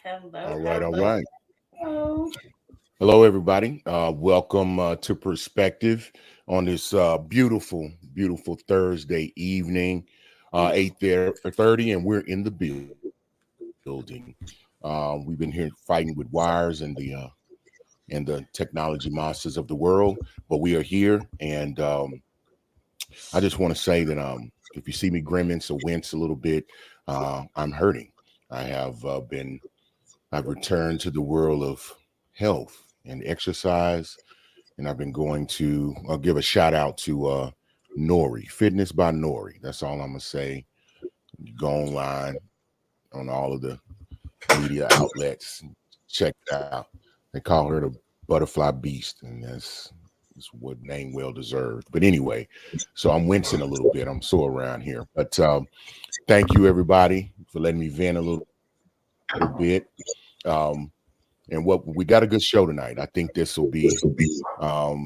Hello, All right, all hello. right. Hello, everybody. Welcome to Perspective on this beautiful Thursday evening, 8:30, and we're in the building. We've been here fighting with wires and the technology monsters of the world, but we are here, and I just want to say that if you see me grimace or wince a little bit, I'm hurting. I have been I've returned to the world of health and exercise, and I've been going to. I'll give a shout out to Nori Fitness by Nori. That's all I'm gonna say. You go online on all of the media outlets, check it out. They call her the Butterfly Beast, and that's what name well deserved. But anyway, so I'm wincing a little bit. I'm sore around here, but thank you everybody for letting me vent a little bit. Um, and what we got a good show tonight. I think this will be um,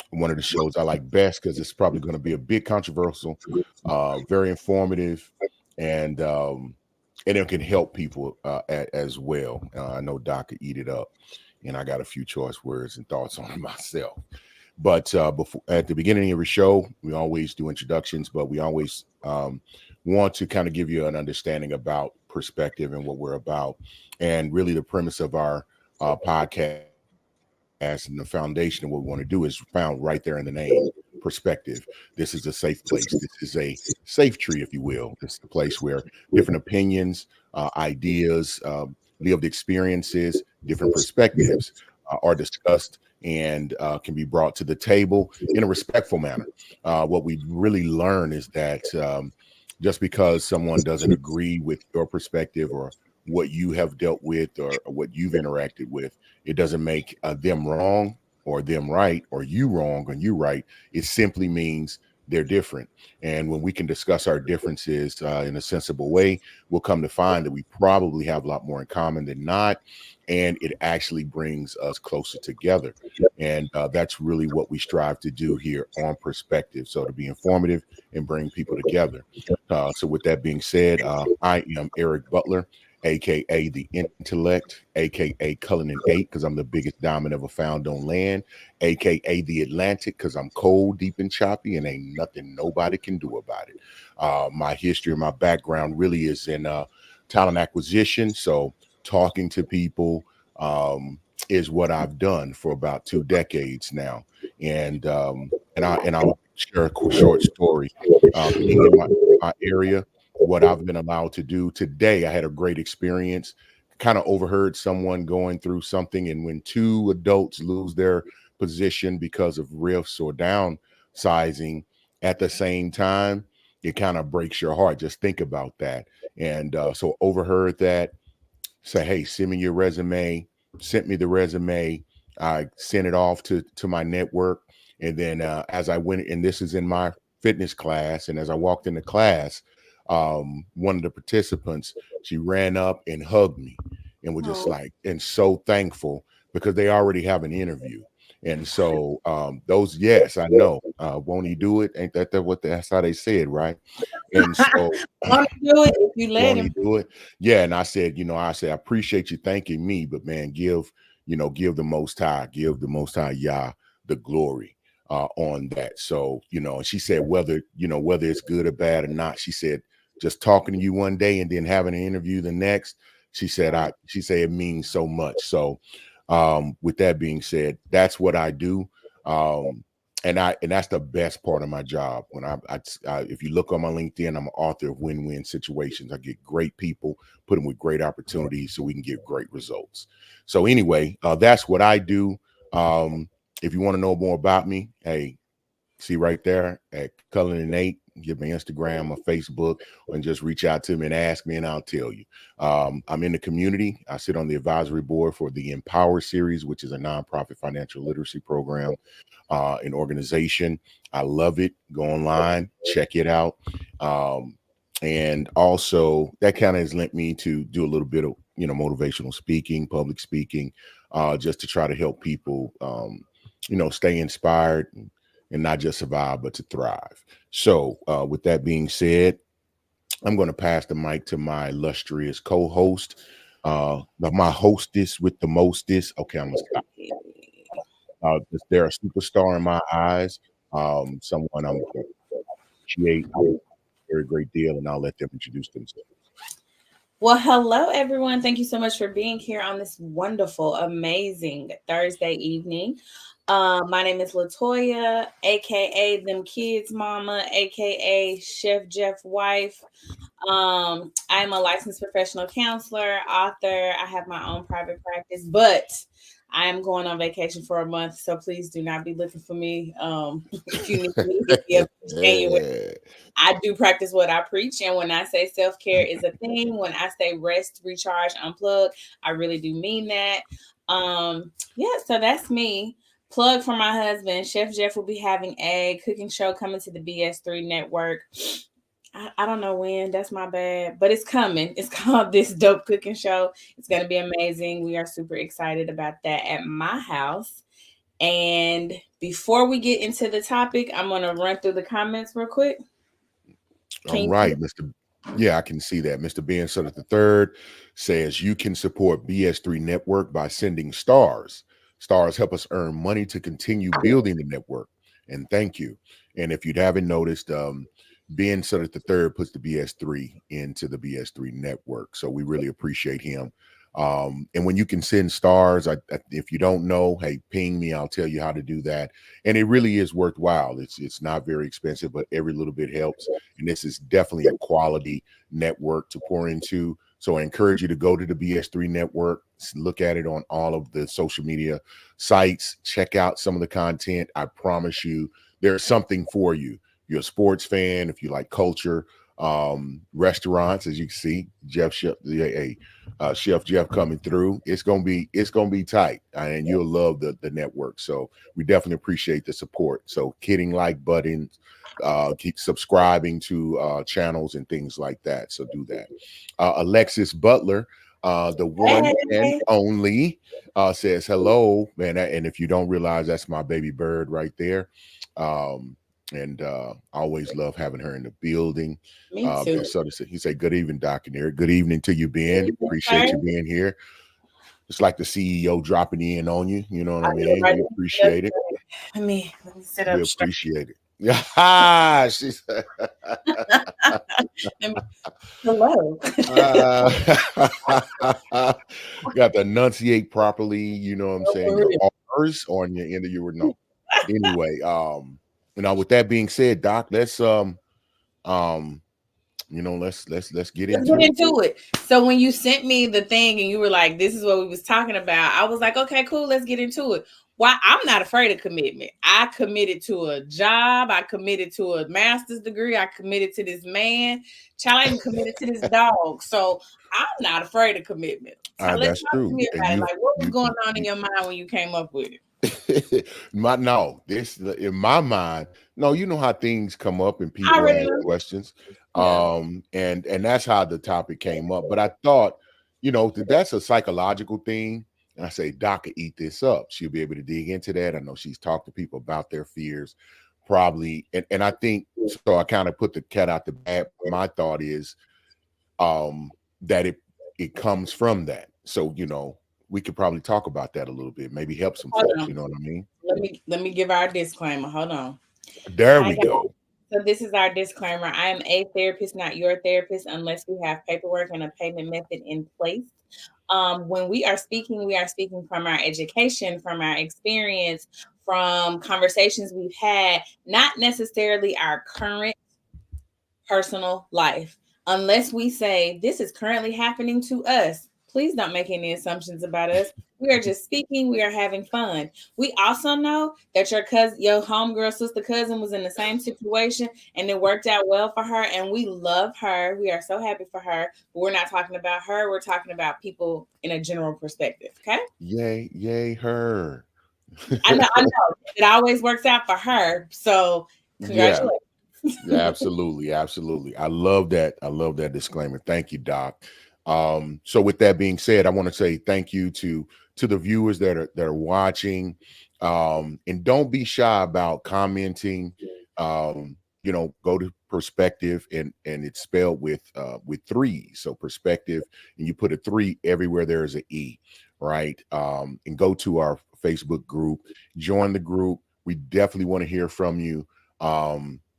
one of the shows I like best because it's probably going to be a bit controversial, very informative, and and it can help people as well. I know Doc could eat it up, and I got a few choice words and thoughts on it myself. But before at the beginning of every show, we always do introductions, but we always want to kind of give you an understanding about perspective and what we're about, and really the premise of our podcast and the foundation of what we want to do is found right there in the name. Perspective. This is a safe place. This is a safe tree, if you will. It's the place where different opinions, ideas, lived experiences, different perspectives are discussed and can be brought to the table in a respectful manner. What we really learn is that just because someone doesn't agree with your perspective or what you have dealt with or what you've interacted with, it doesn't make them wrong or them right or you wrong or you right. It simply means they're different. And when we can discuss our differences in a sensible way, we'll come to find that we probably have a lot more in common than not. And it actually brings us closer together. And that's really what we strive to do here on Perspective. So to be informative and bring people together. So with that being said, I am Eric Butler, aka the Intellect, aka Cullinan 8, because I'm the biggest diamond ever found on land, aka the Atlantic, because I'm cold, deep, and choppy, and ain't nothing nobody can do about it. My history and my background really is in talent acquisition, so talking to people is what I've done for about 2 decades now, and I'll share a short story. Being in my area, what I've been allowed to do today. I had a great experience. Kind of overheard someone going through something, and when two adults lose their position because of rifts or downsizing at the same time, it kind of breaks your heart. Just think about that. And so overheard that, say, hey, send me your resume. Sent me the resume. I sent it off to my network, and then as I went, and this is in my fitness class, and as I walked into class, one of the participants, she ran up and hugged me, and was just Oh, like, and so thankful because they already have an interview. And so those, yes, I know. Won't he do it? Ain't that what that's how they said, right? And so want to do it? You let won't he him. do it? Yeah. And I said, I appreciate you thanking me, but man, give the most high Yah the glory on that. So, and she said, whether it's good or bad or not, she said, just talking to you one day and then having an interview the next, she said it means so much. So with that being said, that's what I do. Um, and that's the best part of my job. When if you look on my LinkedIn, I'm an author of win-win situations. I get great people, put them with great opportunities, so we can get great results. So anyway, that's what I do. If you want to know more about me, hey, see right there at Cullen and Nate. Give me Instagram or Facebook, and just reach out to me and ask me, and I'll tell you. I'm in the community. I sit on the advisory board for the Empower series, which is a nonprofit financial literacy program, an organization. I love it. Go online, check it out. And also that kind of has lent me to do a little bit of, motivational speaking, public speaking, just to try to help people, stay inspired and not just survive, but to thrive. So, with that being said, I'm going to pass the mic to my illustrious co-host. my hostess with the mostest. Okay, I'm gonna stop. They're a superstar in my eyes. Someone I'm gonna appreciate a very great deal, and I'll let them introduce themselves. Well, hello, everyone. Thank you so much for being here on this wonderful, amazing Thursday evening. My name is Latoya, aka Them Kids Mama, aka Chef Jeff Wife. I'm a licensed professional counselor, author. I have my own private practice, but I am going on vacation for a month, so please do not be looking for me. If you need me, hit me up in January. I do practice what I preach. And when I say self care is a thing, when I say rest, recharge, unplug, I really do mean that. Yeah, so that's me. Plug for my husband. Chef Jeff will be having a cooking show coming to the BS3 network. I don't know when, that's my bad, but it's coming. It's called This Dope Cooking Show. It's going to be amazing. We are super excited about that at my house. And before we get into the topic, I'm going to run through the comments real quick. All Can you see right, Mr. Yeah, I can see that. Mr. Ben Sutter III says you can support BS3 Network by sending stars. Stars help us earn money to continue building the network. And thank you. And if you haven't noticed, Ben Sutter III puts the BS3 into the BS3 network. So we really appreciate him. And when you can send stars, if you don't know, hey, ping me. I'll tell you how to do that. And it really is worthwhile. It's not very expensive, but every little bit helps. And this is definitely a quality network to pour into. So I encourage you to go to the BS3 network, look at it on all of the social media sites, check out some of the content. I promise you there's something for you. You're a sports fan, if you like culture, restaurants, as you can see, Chef Jeff coming through. It's gonna be tight, and you'll love the network. So we definitely appreciate the support. So hitting like buttons, keep subscribing to channels and things like that. So do that. Alexis Butler, the one and Hey, only, says hello, man. And if you don't realize, that's my baby bird right there. And I always love having her in the building. me too. Ben Sutter said, he said, "Good evening, Dr. Nair. Good evening to you, Ben. Evening, Appreciate sir. you being here. It's like the CEO dropping in on you. You know what I I know, mean? right? We appreciate it. Let me sit We up straight. appreciate it." Yeah, she's Let me, hello. uh, got to enunciate properly. You know what I'm saying? For Your real. R's on your end of your no. Anyway, now with that being said, Doc, um, let's get Let's get into it. into it. So when you sent me the thing and you were like, "This is what we was talking about," I was like, "Okay, cool. Let's get into it." Why? I'm not afraid of commitment. I committed to a job. I committed to a master's degree. I committed to this man. Child, I even committed to this dog. So I'm not afraid of commitment. So let's That's talk to true. me And about it. Like, what was you going on in your mind when you came up with it? my no, this in my mind, no, you know how things come up and I people already ask know. questions. Yeah. And that's how the topic came up. But I thought, that's a psychological thing. And I say, Doc could eat this up. She'll be able to dig into that. I know she's talked to people about their fears, probably. And I think so. I kind of put the cat out the bag. My thought is that it comes from that. So, we could probably talk about that a little bit, maybe help some Hold folks, on. you know what I mean? Let me give our disclaimer. Hold on. There Hi we guys. go. So this is our disclaimer. I am a therapist, not your therapist, unless we have paperwork and a payment method in place. When we are speaking from our education, from our experience, from conversations we've had, not necessarily our current personal life. Unless we say this is currently happening to us, please don't make any assumptions about us. We are just speaking, we are having fun. We also know that your cousin, your homegirl, sister, cousin was in the same situation and it worked out well for her. And we love her. We are so happy for her. But we're not talking about her, we're talking about people in a general perspective. Okay. Yay, yay, her. I know. It always works out for her. So Yeah, congratulations. yeah, absolutely, absolutely. I love that. I love that disclaimer. Thank you, Doc. So with that being said, I want to say thank you to the viewers that are watching. And don't be shy about commenting. go to perspective, and it's spelled with three. So perspective, and you put a three everywhere there is an E, right? And go to our Facebook group, join the group. We definitely want to hear from you.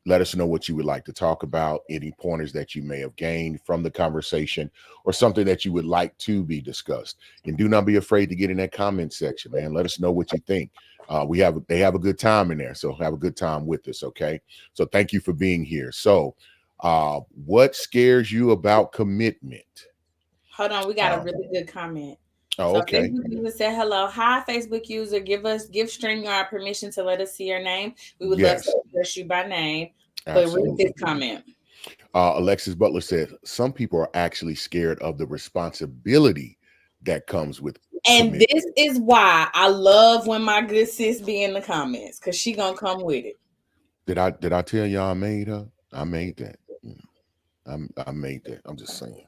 Let us know what you would like to talk about, any pointers that you may have gained from the conversation, or something that you would like to be discussed. And do not be afraid to get in that comment section, man. Let us know what you think. They have a good time in there, so have a good time with us. Okay, so thank you for being here. So, what scares you about commitment? Hold on, we got a Um, really good comment. oh, So okay, Facebook user said, "Hello, hi Facebook user. Give StreamYard permission to let us see your name. We would love yes, to address you by name." But read this absolutely. comment. Alexis Butler said some people are actually scared of the responsibility that comes with And commitment. this is why I love when my good sis be in the comments, because she gonna come with it. Did I tell y'all I made her? I made that. I made that. I'm just saying.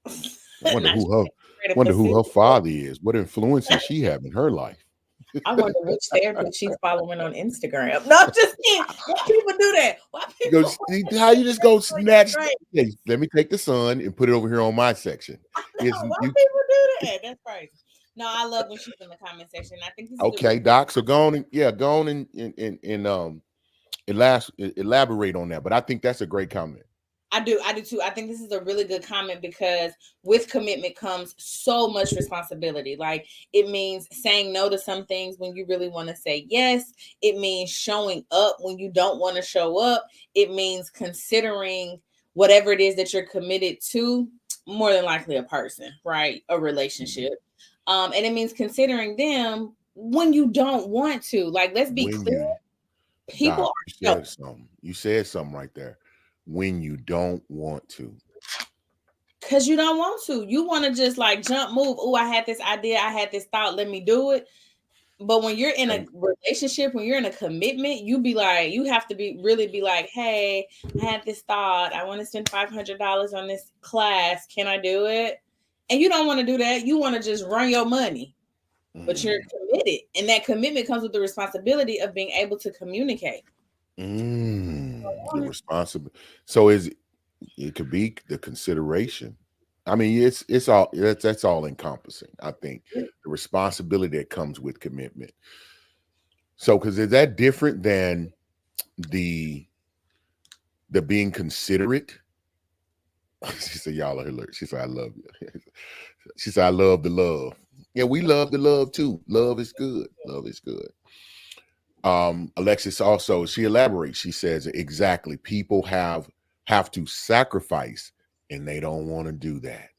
I wonder Now she who her ready for wonder who sis. her father is. What influences she have in her life? I wonder which therapist she's following on Instagram. No, I'm just kidding. Why people do that? Why Go people see how you just go want your snatch. brain? Hey, let me take the sun and put it over here on my section. Is No, why you people do that? That's crazy. No, I love when she's in the comment section. I think this is a okay, really Doc? So go on and go on and elaborate on that. But I think that's a great comment. I do too. I think this is a really good comment because with commitment comes so much responsibility. Like it means saying no to some things when you really want to say yes. It means showing up when you don't want to show up. It means considering whatever it is that you're committed to, more than likely a person, right? A Mhm. relationship. And it means considering them when you don't want to. Like, let's be When clear, you people Doc, are you selfish. said something. You said something right there. When you don't want to. Because you don't want to. You want to just like jump, move. Oh, I had this idea. I had this thought. Let me do it. But when you're in Okay. a relationship, when you're in a commitment, you be like, you have to be really be like, hey, I had this thought. I want to spend $500 on this class. Can I do it? And you don't want to do that. You want to just run your money, but you're Mm, committed. And that commitment comes with the responsibility of being able to communicate. the responsible. So it could be the consideration. I mean, it's all that's all encompassing. I think the responsibility that comes with commitment. So, because is that different than the being considerate? She said, "Y'all are hilarious." She said, "I love you." She said, "I love the love." Yeah, we love the love too. Love is good. Love is good. Alexis also she elaborates. She says exactly. People have to sacrifice, and they don't want to do that,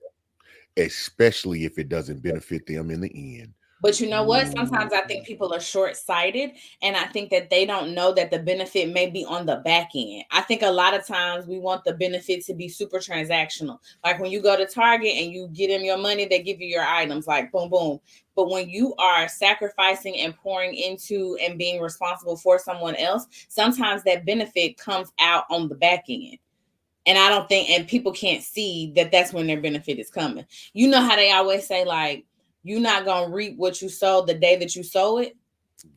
especially if it doesn't benefit them in the end. But you know what? Ooh, Sometimes I think people are short sighted, and I think that they don't know that the benefit may be on the back end. I think a lot of times we want the benefit to be super transactional. Like when you go to Target and you get them your money, they give you your items, like boom, boom. But when you are sacrificing and pouring into and being responsible for someone else, sometimes that benefit comes out on the back end. And I don't think, and people can't see that that's when their benefit is coming. You know how they always say, like, you're not gonna reap what you sowed the day that you sow it.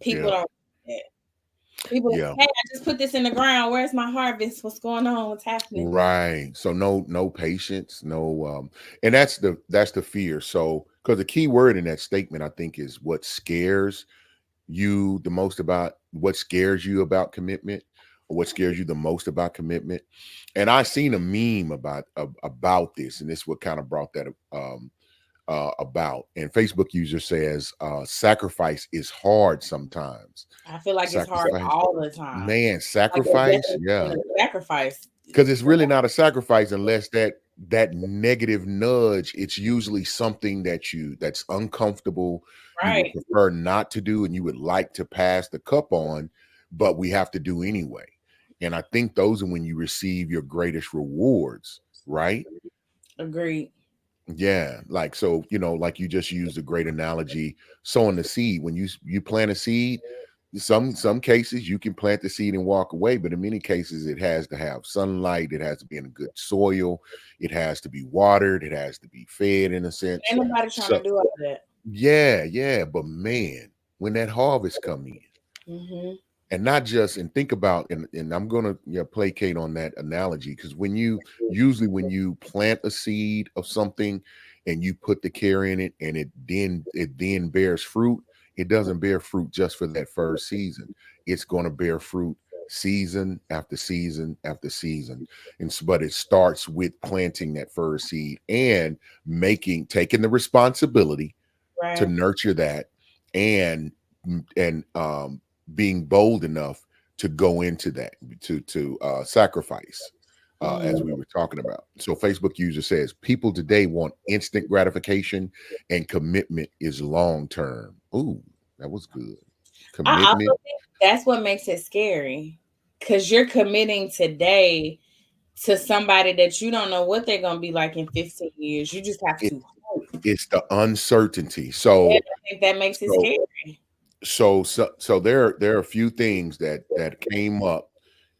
People yeah, don't do that. People are, yeah, hey, I just put this in the ground. Where's my harvest? What's going on? What's happening? right. So no patience, no and that's the fear. So because the key word in that statement, I think, is what scares you the most about what scares you about commitment, or what scares you the most about commitment. And I seen a meme about this, and this what kind of brought that about. And Facebook user says sacrifice is hard sometimes. I feel like it's hard Sacrifice, all the time. man, Like the sacrifice, definition yeah. of sacrifice. Because it's really not a sacrifice unless that negative nudge. It's usually something that's uncomfortable, you would Right. prefer not to do, and you would like to pass the cup on, but we have to do anyway. And I think those are when you receive your greatest rewards, right? Agreed. Yeah, like, so, like you just used a great analogy, sowing the seed. When you plant a seed, some cases you can plant the seed and walk away, but in many cases it has to have sunlight, it has to be in a good soil, it has to be watered, it has to be fed in a sense. Ain't nobody trying to So do all that. yeah, yeah, but man, when that harvest come in, Mm-hmm. and not just, and think about, and I'm gonna, placate on that analogy, because when you plant a seed of something and you put the care in it, and it then bears fruit, it doesn't bear fruit just for that first season. It's going to bear fruit season after season after season. But it starts with planting that first seed and taking the responsibility to Right. nurture that, and and being bold enough to go into that, to sacrifice, as we Mm. were talking about. So Facebook user says people today want instant gratification, and commitment is long term. Ooh, that was good. I Commitment. also think that's what makes it scary, because you're committing today to somebody that you don't know what they're going to be like in 15 years. You just have it, to hope. it's the uncertainty. Yeah, So I think that makes it so scary. so there are a few things that came up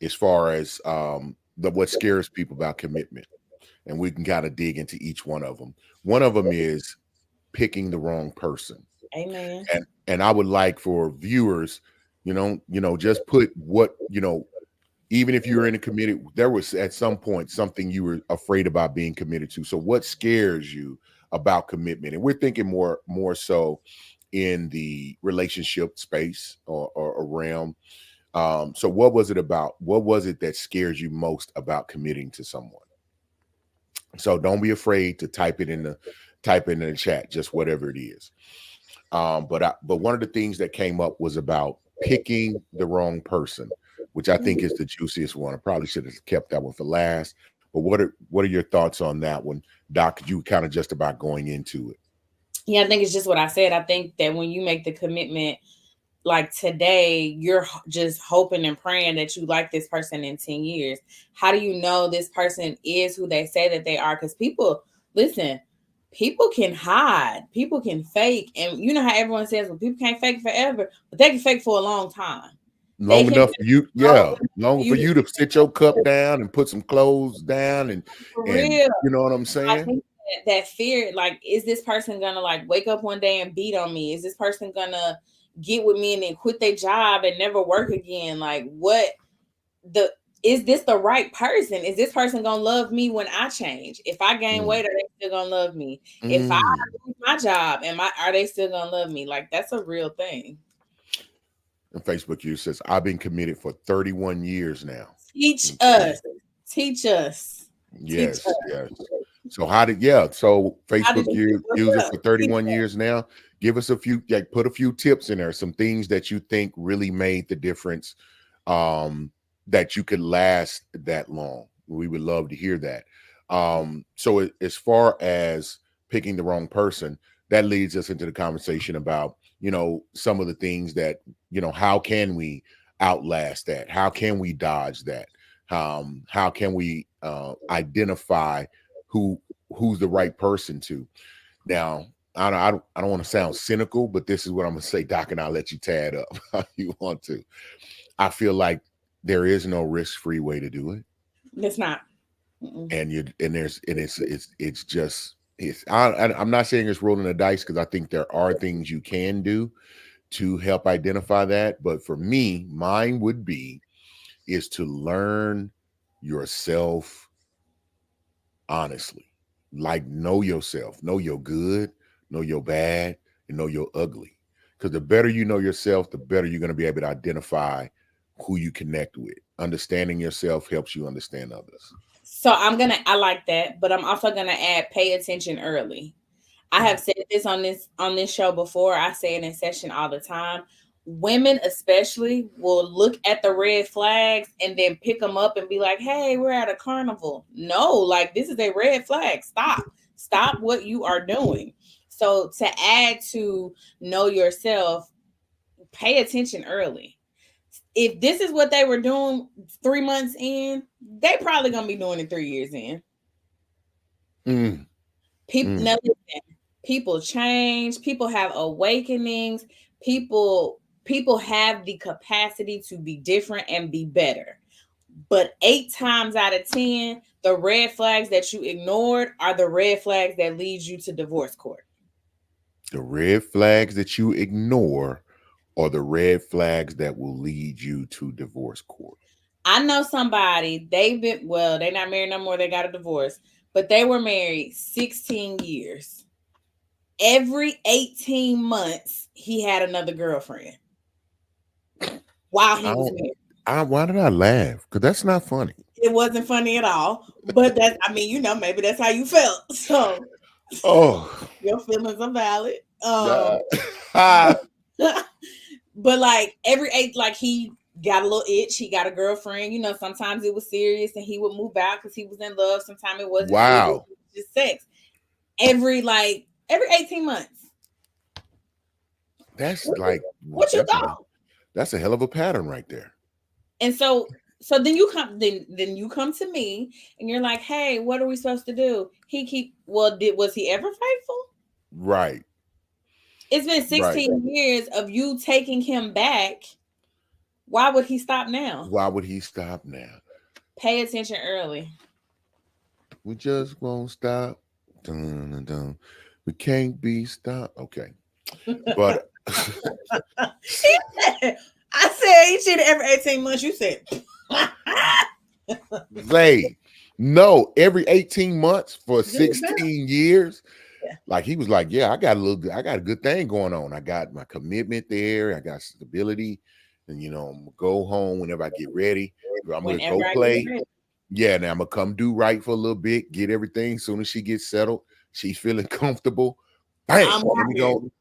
as far as the what scares people about commitment, and we can kind of dig into each one of them. One of them is picking the wrong person. Amen. And I would like for viewers, just put what, even if you're in a committed, there was at some point something you were afraid about being committed to. So what scares you about commitment? And we're thinking more so in the relationship space, or realm. So what was it about? What was it that scares you most about committing to someone? So don't be afraid to type it in the chat, just whatever it is. But one of the things that came up was about picking the wrong person, which I think is the juiciest one. I probably should have kept that one for last. But what are your thoughts on that one, Doc? You kind of just about going into it. Yeah, I think it's just what I said. I think that when you make the commitment, like today, you're just hoping and praying that you like this person in 10 years. How do you know this person is who they say that they are? Because people, listen, people can hide, people can fake. And you know how everyone says, well, people can't fake forever, but they can fake for a long time. They Long can enough for you, long yeah. enough for Long for you you to sit your cup down and put some clothes down, for and real. you know what I'm I saying? think that fear, like, is this person gonna like wake up one day and beat on me? Is this person gonna get with me and then quit their job and never work again? Like, what the is this the right person? Is this person gonna love me when I change? If I gain Mm, weight, are they still gonna love me? If I mm. lose my job, are they still gonna love me? Like, that's a real thing. And Facebook user says, I've been committed for 31 years now. Teach Okay. us, teach us, teach Yes, us. yes. So How did Facebook you get what's user up? for Teach 31 us. years now. Give us a few, like, put a few tips in there, some things that you think really made the difference, um, that you could last that long. We would love to hear that. So as far as picking the wrong person, that leads us into the conversation about, some of the things that, how can we outlast that? How can we dodge that? How can we identify who who's the right person to? Now, I don't want to sound cynical, but this is what I'm gonna say, Doc, and I'll let you tie it up how you want to. I feel like there is no risk-free way to do it, It's not. Mm-mm. and it's just I'm not saying it's rolling the dice, because I think there are things you can do to help identify that. But for me, mine would be is to learn yourself honestly. Like, know yourself, know your good, know your bad, and know your ugly. Because the better you know yourself, the better you're going to be able to identify who you connect with. Understanding yourself helps you understand others. So I like that, but I'm also gonna add pay attention early. I Mm. have said this on this show before. I say it in session all the time. Women especially will look at the red flags and then pick them up and be like, "Hey, we're at a carnival." No, like, this is a red flag. Stop. Stop what you are doing. So to add to know yourself, pay attention early. If this is what they were doing 3 months in, they probably gonna be doing it 3 years in. Mm, People mm. now listen, people change, people have awakenings, people have the capacity to be different and be better. But 8 times out of 10, the red flags that you ignored are the red flags that lead you to divorce court. The red flags that you ignore or the red flags that will lead you to divorce court? I know somebody, they're not married no more, they got a divorce, but they were married 16 years. Every 18 months, he had another girlfriend while I he was don't. married. Why did I laugh? Because that's not funny. It wasn't funny at all, but maybe that's how you felt. So Oh, your feelings are valid. yeah. But like every eight, like he got a little itch. He got a girlfriend. Sometimes it was serious, and he would move out because he was in love. Sometimes it wasn't serious, it Wow, was just sex. Every 18 months. that's What, like what you that's a thought? that's a hell of a pattern right there. And so then you come to me and you're like, hey, what are we supposed to do? Was he ever faithful? Right, It's been right. 16 years of you taking him back. Why would he stop now? Why would he stop now? Pay attention early. We just won't stop. Dun, dun, dun. We can't be stopped. Okay, but I said he should every 18 months. You said they no every 18 months for just now. 16 years. Yeah. Like he was like, yeah, I got a good thing going on. I got my commitment there. I got stability, and I'm gonna go home whenever I get ready. I'm gonna Whenever go I get play. ready. Yeah, now I'm gonna come do right for a little bit, get everything. As soon as she gets settled, she's feeling comfortable. Bang! I'm Let me here. go.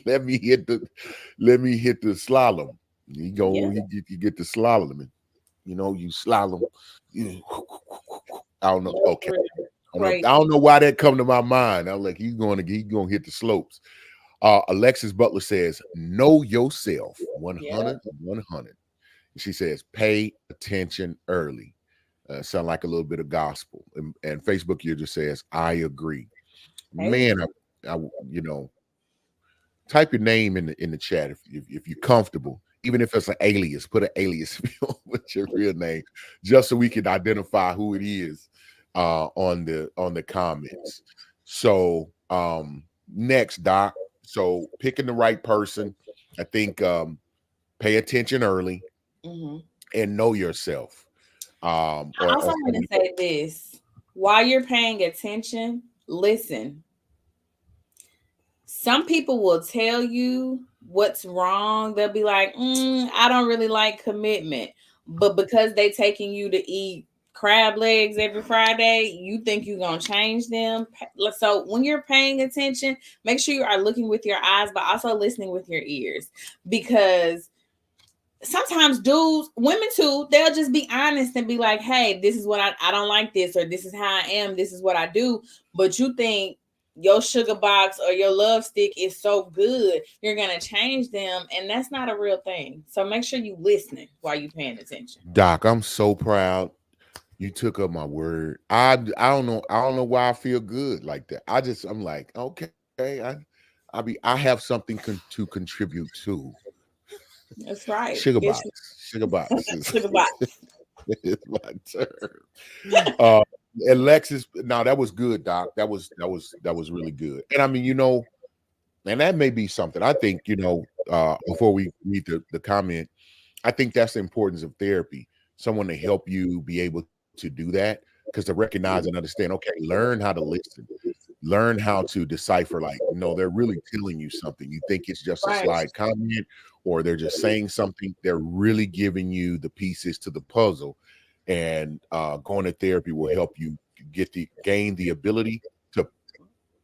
let me hit the slalom. Yeah. You get the slalom, and you slalom. You, I don't know. No, Okay, for real. I Crazy. don't know why that come to my mind. I'm like, he's gonna hit the slopes. Alexis Butler says, know yourself. Yeah. 100, 100. She says, pay attention early. Sound like a little bit of gospel. And Facebook user says, I agree. Pay Man, attention. I you know, type your name in the chat if you're comfortable. Even if it's an alias, put an alias with your real name, just so we can identify who it is on the comments. So next, Doc. So picking the right person, I think pay attention early Hmm. and know yourself. I Or, also or want to say this: while you're paying attention, listen. Some people will tell you what's wrong. They'll be like, I don't really like commitment. But because they taking you to eat crab legs every Friday, you think you're going to change them. So when you're paying attention, make sure you are looking with your eyes, but also listening with your ears. Because sometimes dudes, women too, they'll just be honest and be like, hey, this is what I don't like this, or this is how I am, this is what I do. But you think your sugar box or your love stick is so good, you're gonna change them, and that's not a real thing. So make sure you listening while you paying attention. Doc, I'm so proud you took up my word. I don't know why I feel good like that. I'm like, okay, I have something to contribute to. That's right. Sugar It's box. Sugar box is, sugar box. is my term. Alexis, now that was good, Doc. That was really good. And I mean, and that may be something. I think, before we read the comment, I think that's the importance of therapy. Someone to help you be able to do that, because to recognize and understand, okay, learn how to listen, learn how to decipher, like, no, they're really telling you something. You think it's just a Right. slide comment, or they're just saying something. They're really giving you the pieces to the puzzle. And going to therapy will help you gain the ability to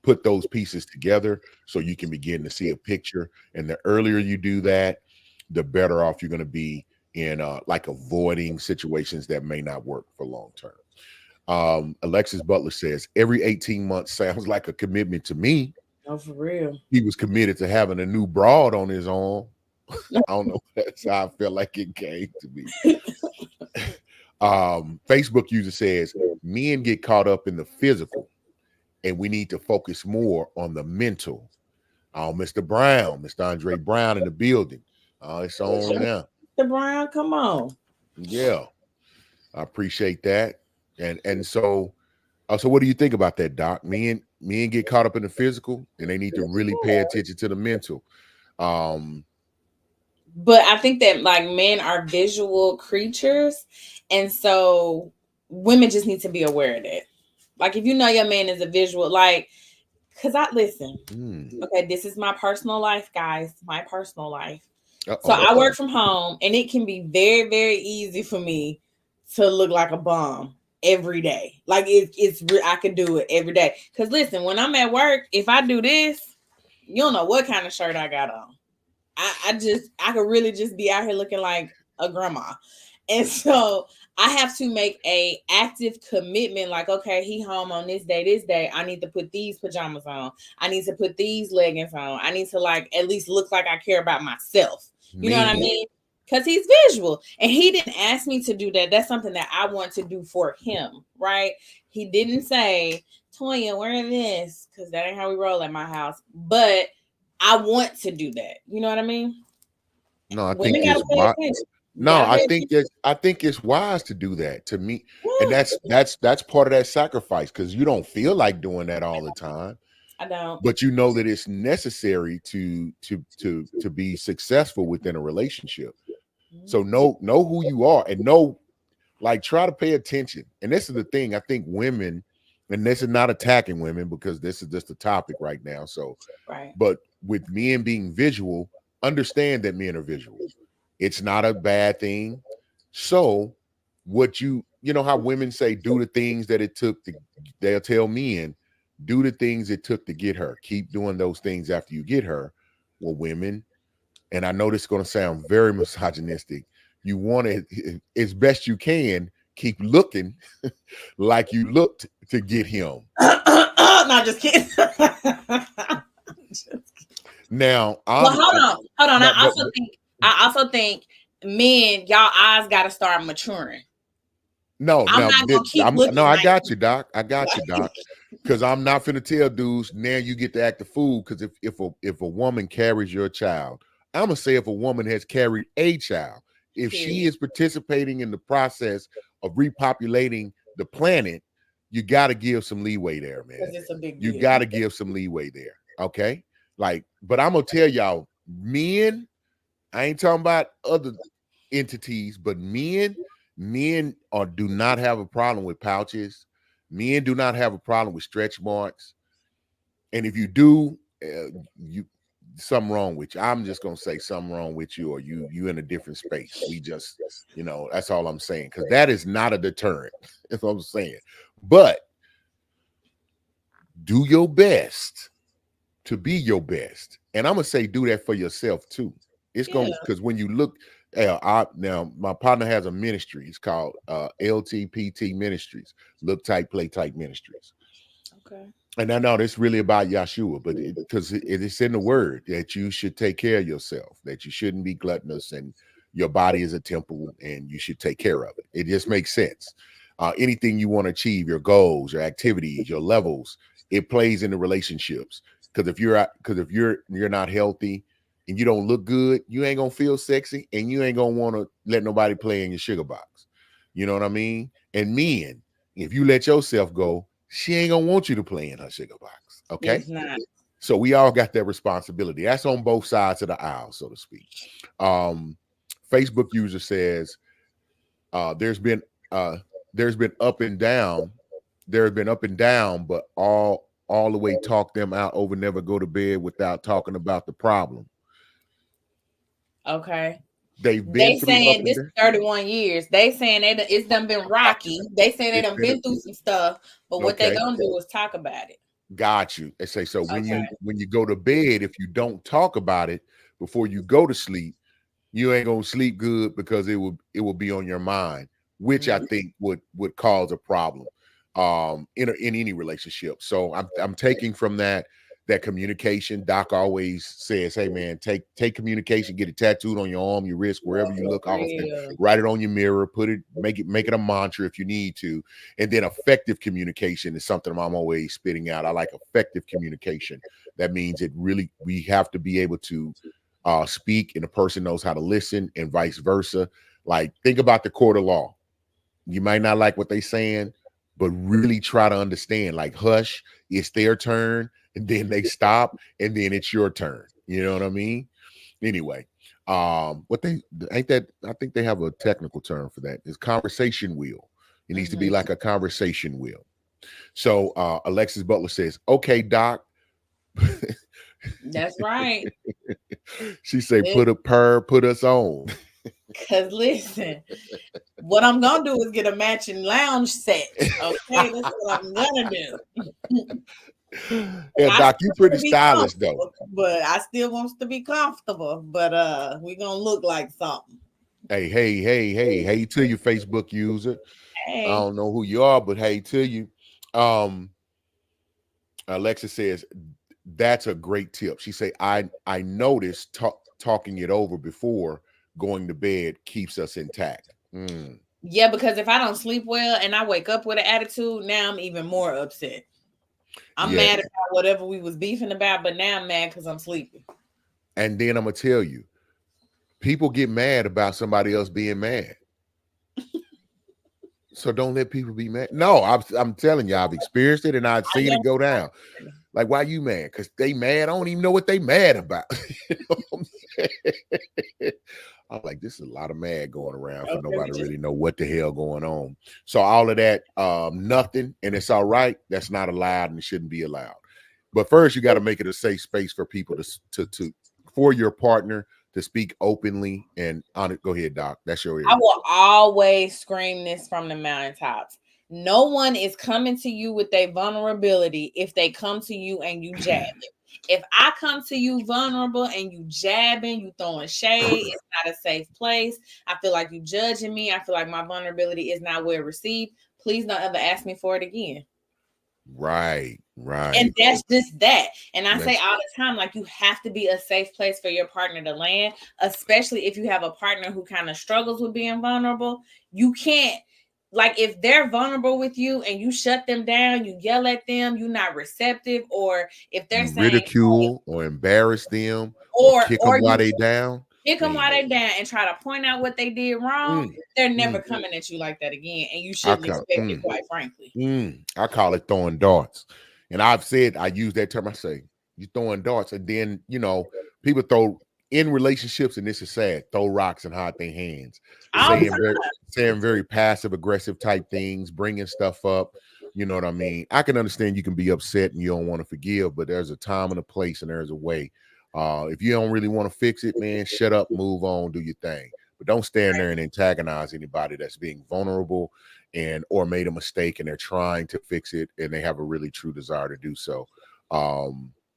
put those pieces together so you can begin to see a picture. And the earlier you do that, the better off you're going to be in like avoiding situations that may not work for long term. Alexis Butler says every 18 months sounds like a commitment to me. No, for real. He was committed to having a new broad on his arm. I don't know. That's how I felt like it came to me. Facebook user says men get caught up in the physical, and we need to focus more on the mental. Mr. Brown, Mr. Andre Brown in the building. It's on now. The Brown, come on. Yeah, I appreciate that. And so what do you think about that, Doc? Men get caught up in the physical, and they need to really pay attention to the mental. Um, But I think that like men are visual creatures, and so women just need to be aware of that. Like if you know your man is a visual, like, cause I listen. Mm. Okay, this is my personal life, guys. My personal life. So Uh-oh. I work from home, and it can be very, very easy for me to look like a bum every day. Like I could do it every day. Cause listen, when I'm at work, if I do this, you don't know what kind of shirt I got on. I could really just be out here looking like a grandma. And so I have to make a active commitment, like, okay, he home on this day. I need to put these pajamas on. I need to put these leggings on. I need to like at least look like I care about myself. You know what I Meaning, mean? Because he's visual. And he didn't ask me to do that. That's something that I want to do for him, right? He didn't say, Toya, wear this, because that ain't how we roll at my house. But I want to do that. You know what I mean? no, I Women think gotta it's pay why. attention. You No, gotta pay attention. I think it's wise to do that to me, and Yeah, that's part of that sacrifice because you don't feel like doing that all the time, I don't. but you know that it's necessary to be successful within a relationship. So know who you are and know, like, try to pay attention. And this is the thing, I think women, and this is not attacking women because this is just a topic right now. So, Right. but with men being visual, understand that men are visual. It's not a bad thing. So, what you know how women say, do the things that it took to, they'll tell men, do the things it took to get her. Keep doing those things after you get her. Well, women, and I know this is going to sound very misogynistic, you want to, as best you can, keep looking like you looked to get him. Not just kidding. Now, Well, I'm hold on. now, I also think men, y'all eyes gotta start maturing. no, I'm now not gonna keep no, looking I like got you, Doc. I got you, Doc. Because I'm not finna tell dudes now you get to act the fool. Because if a woman carries your child, I'm gonna say if a woman has carried a child, if she period. is participating in the process of repopulating the planet, you got to give some leeway there, Because man. it's a big You deal. got to give some leeway there. Okay, like, but I'm gonna tell y'all, men. I ain't talking about other entities, but men are do not have a problem with pouches. Men do not have a problem with stretch marks. And if you do, you something wrong with you. I'm just gonna say something wrong with you, or you in a different space. We just, that's all I'm saying. Because that is not a deterrent. That's what I'm saying. But do your best to be your best. And I'm gonna say do that for yourself too. It's Yeah. gonna, because when you look, now my partner has a ministry. It's called LTPT Ministries, Look Tight, Play Tight Ministries. Okay. And I know it's really about Yahshua, but because it's in the word that you should take care of yourself, that you shouldn't be gluttonous, and your body is a temple and you should take care of it. It just makes sense. Anything you want to achieve, your goals, your activities, your levels, it plays in the relationships. Because if you're not healthy and you don't look good, you ain't gonna feel sexy, and you ain't gonna want to let nobody play in your sugar box. You know what I mean? And men, if you let yourself go, she ain't gonna want you to play in her sugar box. Okay. It's not. So we all got that responsibility. That's on both sides of the aisle, so to speak. Um, Facebook user says, uh, there's been uh there's been up and down, there's been up and down, but all the way talk them out over, never go to bed without talking about the problem. Okay. They've been They through up saying and this down. 31 years. They saying it's done been rocky. They saying they It's done been been through some stuff, but what they okay. gonna do is talk about it. Got you. They say so Okay. when you go to bed, if you don't talk about it before you go to sleep, you ain't gonna sleep good because it will be on your mind, which I Mm. think would cause a problem in any relationship. So I'm taking from that communication. Doc always says, hey man, take communication, get it tattooed on your arm, your wrist, wherever you For look often, real. write it on your mirror, make it a mantra if you need to. And then effective communication is something I'm always spitting out. I like effective communication. That means we have to be able to speak, and the person knows how to listen, and vice versa. Like, think about the court of law. You might not like what they saying, but really try to understand. Like, hush, it's their turn, and then they stop, and then it's your turn. You know what I mean? Anyway, What they ain't that? I think they have a technical term for that. It's conversation wheel. It needs to be like a conversation wheel. So Alexis Butler says, "Okay, Doc." That's right. She say, put us on." Cause listen, what I'm gonna do is get a matching lounge set. Okay, that's what I'm gonna do. Yeah, I Doc, you still want pretty to be stylish though. comfortable, but I still wants to be comfortable. But we gonna look like something. Hey to you, Facebook user. I Hey, don't know who you are, but hey to you. Um, Alexa says that's a great tip. She say, I noticed talking it over before going to bed keeps us intact. Mm. yeah, because if I don't sleep well and I wake up with an attitude, now I'm even more upset. I'm Yeah. mad about whatever we was beefing about, but now I'm mad because I'm sleepy. And then I'm gonna tell you, people get mad about somebody else being mad. So don't let people be mad. No, I'm telling you, I've experienced it and I've I seen know. it go down. Like, why you mad? Because they mad. I don't even know what they mad about. You know what I'm saying? I'm like, this is a lot of mad going around for Okay, we nobody just really know what the hell going on. So all of that, nothing, and it's all right. That's not allowed and it shouldn't be allowed. But first, you got to make it a safe space for people to for your partner to speak openly and on it. Go ahead, Doc. That's your I area. will always scream this from the mountaintops. No one is coming to you with a vulnerability if they come to you and you jab it. If I come to you vulnerable and you jabbing, you throwing shade, it's not a safe place. I feel like you judging me. I feel like my vulnerability is not well received. Please don't ever ask me for it again. Right, And right. that's just that. And I say That's all the time, like, you have to be a safe place for your partner to land, especially if you have a partner who kind of struggles with being vulnerable. You can't, like, if they're vulnerable with you and you shut them down, you yell at them, you're not receptive, or if they're you saying, ridicule or embarrass them or kick them or while you they down, kick them while man. they down and try to point out what they did wrong, Mm, they're never mm, coming at you like that again. And you I shouldn't call expect it, quite frankly. I call it throwing darts. And I've said I use that term. I say you throwing darts, and then people throw in relationships, and this is sad. Throw rocks and hide their hands, All the time. saying very passive aggressive type things, bringing stuff up. You know what I mean? I can understand you can be upset and you don't want to forgive, but there's a time and a place, and there's a way. If you don't really want to fix it, man, shut up, move on, do your thing. But don't stand there and antagonize anybody that's being vulnerable and or made a mistake and they're trying to fix it and they have a really true desire to do so.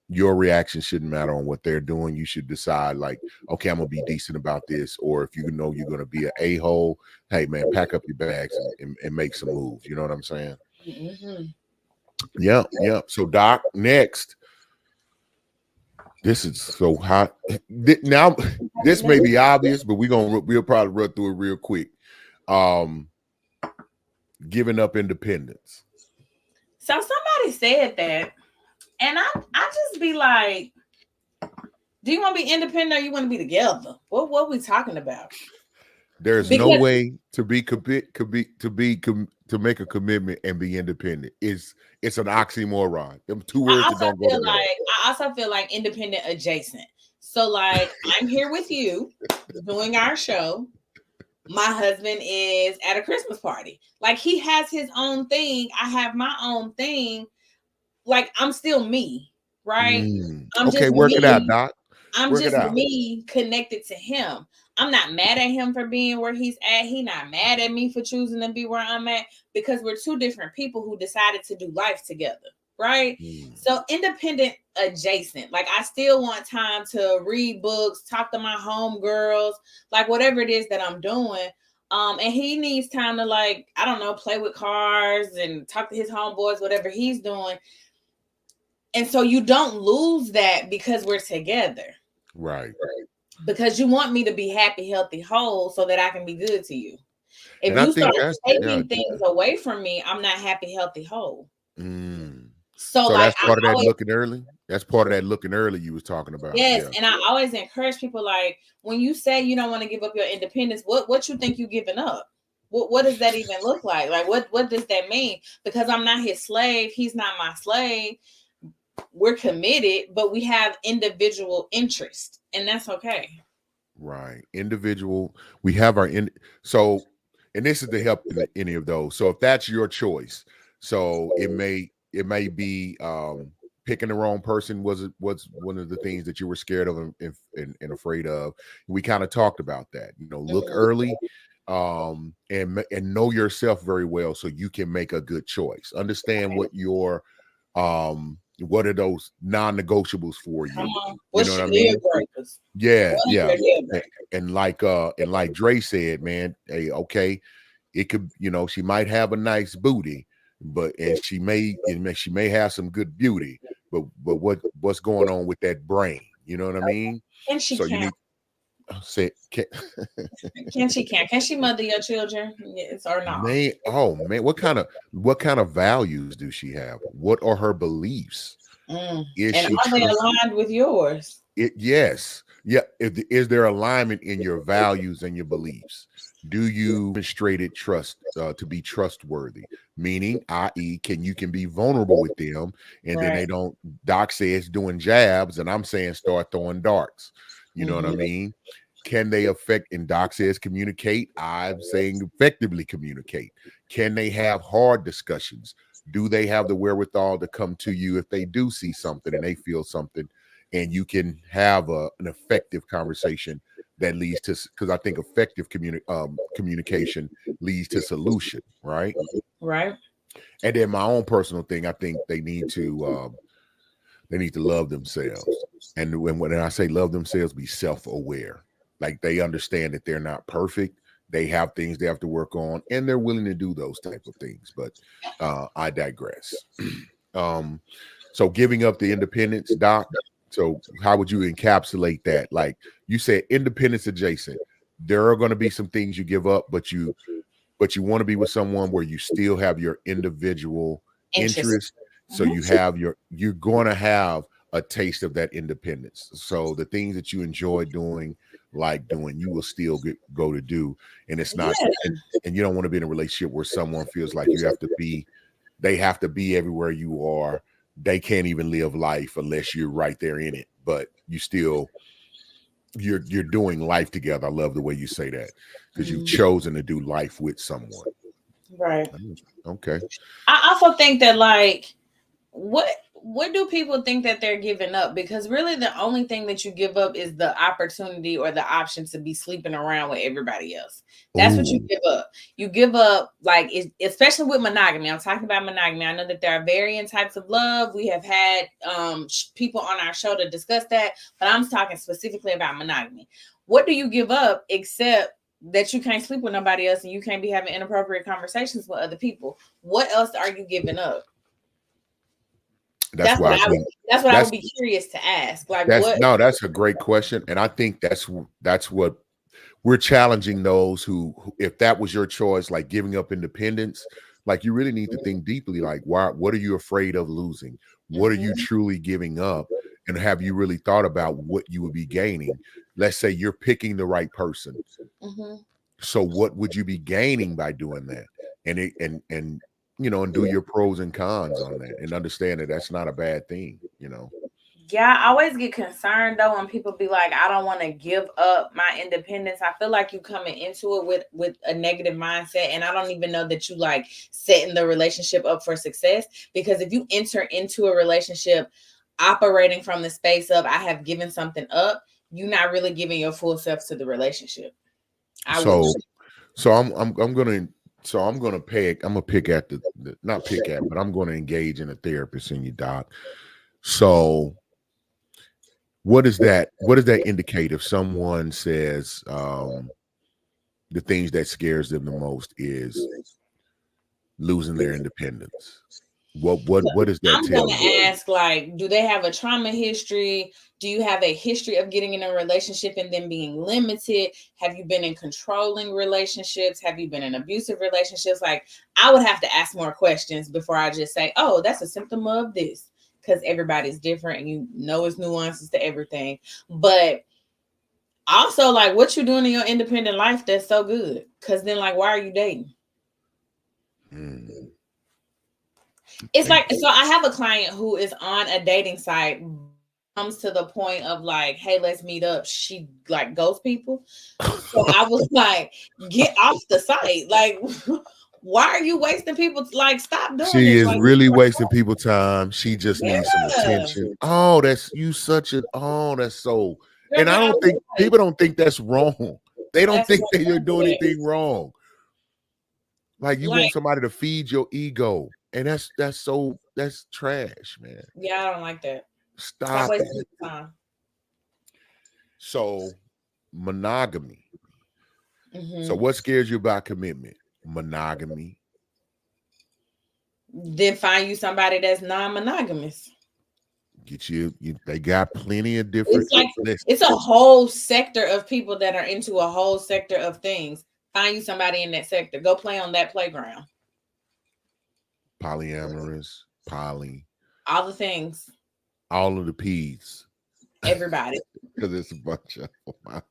Your reaction shouldn't matter on what they're doing. You should decide, like, okay, I'm gonna be decent about this, or if you know you're gonna be an a-hole, hey man, pack up your bags and make some moves. You know what I'm saying? Mm-hmm. Yeah, yeah. So Doc, next. This is so hot. Now, this may be obvious, but we'll probably run through it real quick. Um, Giving up independence. So somebody said that, and I just be like, do you want to be independent or you want to be together? What we talking about? There's no Because way to be to make a commitment and be independent. It's an oxymoron. Them two I words that also don't go feel together. like I also feel like independent adjacent. So like I'm here with you doing our show. My husband is at a Christmas party. Like he has his own thing. I have my own thing. Like I'm still me, right? I'm Okay, just work it out, me. Doc. I'm Work it just out. me connected to him. I'm not mad at him for being where he's at. He not mad at me for choosing to be where I'm at because we're two different people who decided to do life together, right? Mm, So independent adjacent. Like I still want time to read books, talk to my homegirls, like whatever it is that I'm doing. And he needs time to like, I don't know, play with cars and talk to his homeboys, whatever he's doing. And so you don't lose that because we're together. right. Because you want me to be happy, healthy, whole so that I can be good to you. If And I you think start that's yeah. taking things away from me, I'm not happy, healthy, whole. Mm. So So like that's I part of that always looking early. That's part of that looking early you was talking about. yes, Yeah. and I always encourage people like when you say you don't want to give up your independence, what you think you giving up? What does that even look like? Like what does that mean? Because I'm not his slave, he's not my slave. We're committed, but we have individual interest, and that's okay. Right. Individual. We have our in. So, and this is to help in any of those. So, if that's your choice, so it may be picking the wrong person was one of the things that you were scared of and afraid of. We kind of talked about that. Look Mhm. early, and know yourself very well so you can make a good choice. Understand what are those non-negotiables for Come you. on. You know What's what your I deal mean? breakers? Yeah, What are yeah. your deal A- breakers? and like Dre said, man, hey, okay, it could, she might have a nice booty, but and she may have some good beauty, but what's going on with that brain? You know what I mean? Can she So you count? need say can, Can she count? Can she mother your children? Yes or no? man, oh man, what kind of values do she have? What are her beliefs? Mm. Is And she are they trust aligned with yours? Yes. Yeah. Is there alignment in your values and your beliefs? Do you demonstrated trust to be trustworthy? Meaning, i.e., can be vulnerable with them, and then Right. they don't. Doc says doing jabs, and I'm saying start throwing darts. You know what I Hmm. mean? Can they affect? And Doc says communicate. I'm saying effectively communicate. Can they have hard discussions? Do they have the wherewithal to come to you if they do see something and they feel something, and you can have an effective conversation that leads to, because I think effective communication leads to solution, right? Right. And then my own personal thing, I think they need to love themselves, and when I say love themselves, be self-aware, like they understand that they're not perfect, they have things they have to work on, and they're willing to do those type of things. But I digress. um so giving up the independence, Doc. So how would you encapsulate that? Like you said, independence adjacent. There are going to be some things you give up, but you want to be with someone where you still have your individual Interest. interest. So Hmm. you're going to have a taste of that independence. So the things that you enjoy doing, like doing, you will still go to do. And it's not, Yeah. and you don't want to be in a relationship where someone feels like they have to be everywhere you are. They can't even live life unless you're right there in it. But you're doing life together. I love the way you say that, because you've Mhm. chosen to do life with someone. Right. Okay. I also think that like what what do people think that they're giving up? Because really the only thing that you give up is the opportunity or the option to be sleeping around with everybody else. That's what you Ooh. give up. You give up like especially with monogamy. I'm talking about monogamy. I know that there are varying types of love. We have had people on our show to discuss that, but I'm talking specifically about monogamy. What do you give up except that you can't sleep with nobody else and you can't be having inappropriate conversations with other people? What else are you giving up? That's why I think That's what I would that's be curious to ask. Like that's what no, that's a great question. And I think that's what we're challenging those if that was your choice, like giving up independence, like you really need to think deeply, like what are you afraid of losing? What are you Mhm, truly giving up? And have you really thought about what you would be gaining? Let's say you're picking the right person. mhm. So what would you be gaining by doing that? And do your pros and cons on that, and understand that that's not a bad thing. Yeah, I always get concerned though when people be like, I don't want to give up my independence. I feel like you coming into it with a negative mindset, and I don't even know that you like setting the relationship up for success. Because if you enter into a relationship operating from the space of I have given something up, you're not really giving your full self to the relationship. I would. So I'm gonna pick at the not pick at, but I'm gonna engage in a therapist in you, Doc. So what does that indicate if someone says the things that scares them the most is losing their independence? What does that I'm tell gonna you? ask, like, do they have a trauma history? Do you have a history of getting in a relationship and then being limited? Have you been in controlling relationships? Have you been in abusive relationships? Like, I would have to ask more questions before I just say, oh, that's a symptom of this. Because everybody's different and you know it's nuances to everything. But also, like, what you doing in your independent life that's so good? Because then, like, why are you dating? Hmm, It's and like, so I have a client who is on a dating site, comes to the point of like, hey, let's meet up, she like ghosts people. So I was like, get off the site. Like, why are you wasting people? Like, stop doing She this. is Like, really wasting people time. She just needs some yeah, attention. Oh, that's you such a that's so. girl, And I get off don't the think site. people don't think that's wrong. They don't That's think that you're what doing anything wrong. Like you like, want somebody to feed your ego. And that's trash, man. yeah, I don't like that. Stop Stop wasting it. people's time. So monogamy. So Hmm. what scares you about commitment? Monogamy. Then find you somebody that's non-monogamous. Get you they got plenty of different It's like listen, it's a whole sector of people that are into a whole sector of things. Find you somebody in that sector. Go play on that playground. polyamorous, poly, All the things. all of the P's. Everybody. Because it's a bunch of them out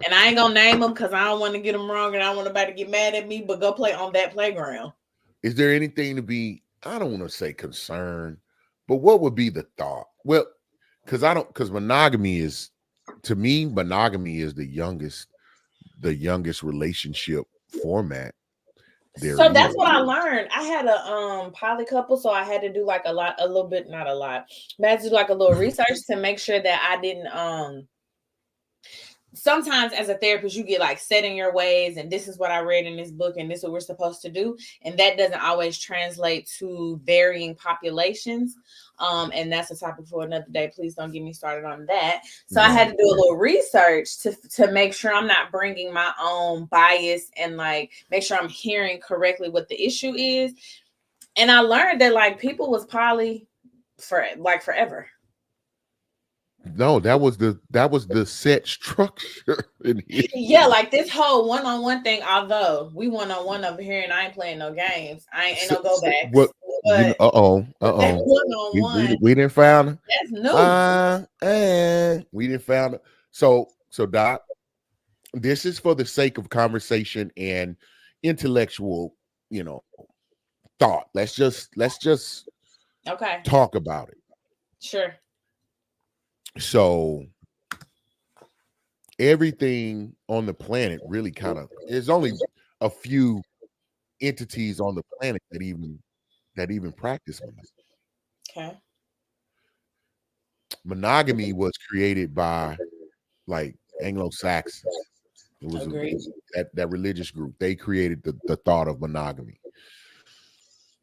And I ain't gonna name them because I don't want to get them wrong and I don't want nobody to get mad at me. But go play on that playground. Is there anything to be, I don't want to say concerned, but what would be the thought? Well, because monogamy is, to me, monogamy is the youngest relationship format there So that's is. what I learned. I had a poly couple, so I had to do like a little bit, not a lot, but I had to do like a little research to make sure that I didn't sometimes as a therapist you get like set in your ways and this is what I read in this book and this is what we're supposed to do, and that doesn't always translate to varying populations. And that's a topic for another day. Please don't get me started on that. So I had Right, to do a little research to make sure I'm not bringing my own bias and like make sure I'm hearing correctly what the issue is. And I learned that like people was poly for like forever. no, that was the set structure in Yeah, history. like this whole one-on-one thing, although we one-on-one over here and I ain't playing no games. I ain't So, no go what backs. you know, But that we, one-on-one, we, we didn't found that's new. and we didn't found so Doc, this is for the sake of conversation and intellectual, you know, thought. Let's just Okay, talk about it. sure. So everything on the planet really kind of, there's only a few entities on the planet that even practice monogamy. Okay, Monogamy was created by like Anglo-Saxons. It was agreed. that religious group. They created the thought of monogamy.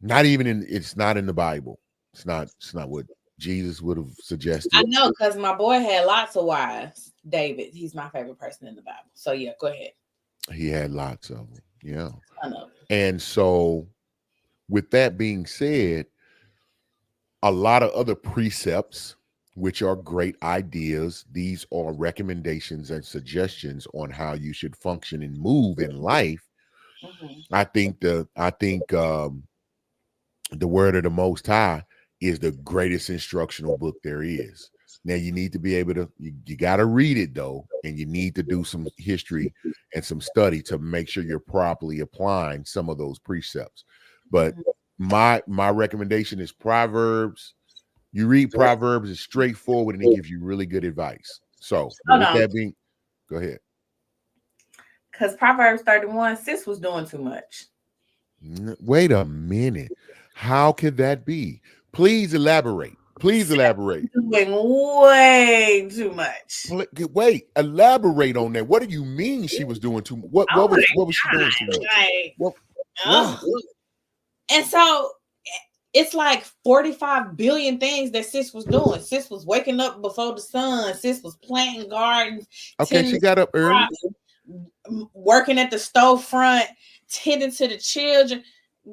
Not even it's not in the Bible. It's not what Jesus would have I suggested. know because my boy had lots of wives. David, he's my favorite person in the Bible. So yeah, go ahead. He had lots of them. Yeah. I know. And so with that being said, a lot of other precepts, which are great ideas, these are recommendations and suggestions on how you should function and move in life. Hmm. I think the word of the Most High is the greatest instructional book there is. Now you need to be able to, you got to read it though, and you need to do some history and some study to make sure you're properly applying some of those precepts. But Hmm. my recommendation is Proverbs. You read Proverbs, it's straightforward and it gives you really good advice. So, but Hold with on, that being, go ahead. because Proverbs 31, sis was doing too much. Wait a minute. How could that be? Please elaborate. Please Sis elaborate. was doing way too much. Wait, elaborate on that. What do you mean she was doing too much? What Oh what was my what was she doing too god! much? Like, What what? oh. And so it's like 45 billion things that sis was doing. Sis was waking up before the sun. Sis was planting gardens, Okay, tending she to got up early. crops, working at the storefront, tending to the children.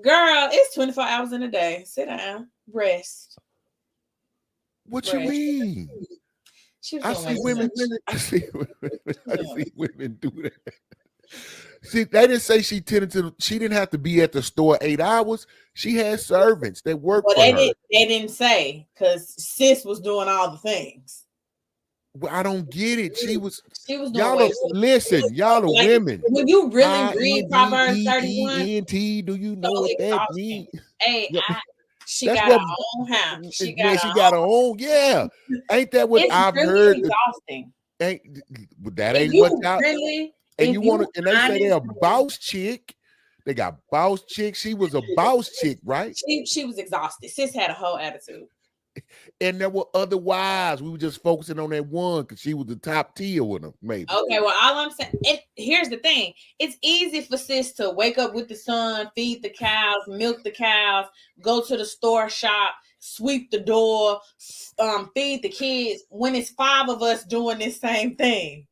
Girl, it's 24 hours in a day. Sit down, rest, What you rest. mean? She was I doing way see too women. much. I see women. She I was doing way see women do that. See, they didn't say she tended to. She didn't have to be at the store 8 hours. She had servants that worked Well, for her. they didn't say because sis was doing all the things. Well, I don't get it. She was doing Y'all way are, too listen, y'all are like women. when you really read Proverbs 31, INDEENT. Do you know so what that exhausting. means? Hey, Yep. She That's got what her own house. She got when her she got her own. own. Yeah, ain't that what It's I've really heard? exhausting. Ain't that If ain't what you y'all really, and if you want you to? And they say they're a honestly, boss chick. They got boss chick. She was a boss chick, right? she was exhausted. Sis had a whole attitude. And there were other wives. We were just focusing on that one because she was the top tier with them, maybe. Okay, well, all I'm saying, here's the thing: it's easy for sis to wake up with the sun, feed the cows, milk the cows, go to the store, shop, sweep the door, feed the kids. When it's five of us doing this same thing,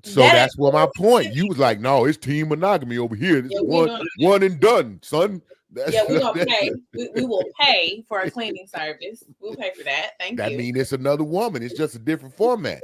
So that ain't that's what my point. You was like, no, it's team monogamy over here. This yeah, is we ain't doing one and done, son. yeah, That's we're gonna that, pay. We will pay for a cleaning service. We'll pay for that. Thank that you. mean it's another woman. It's just a different format.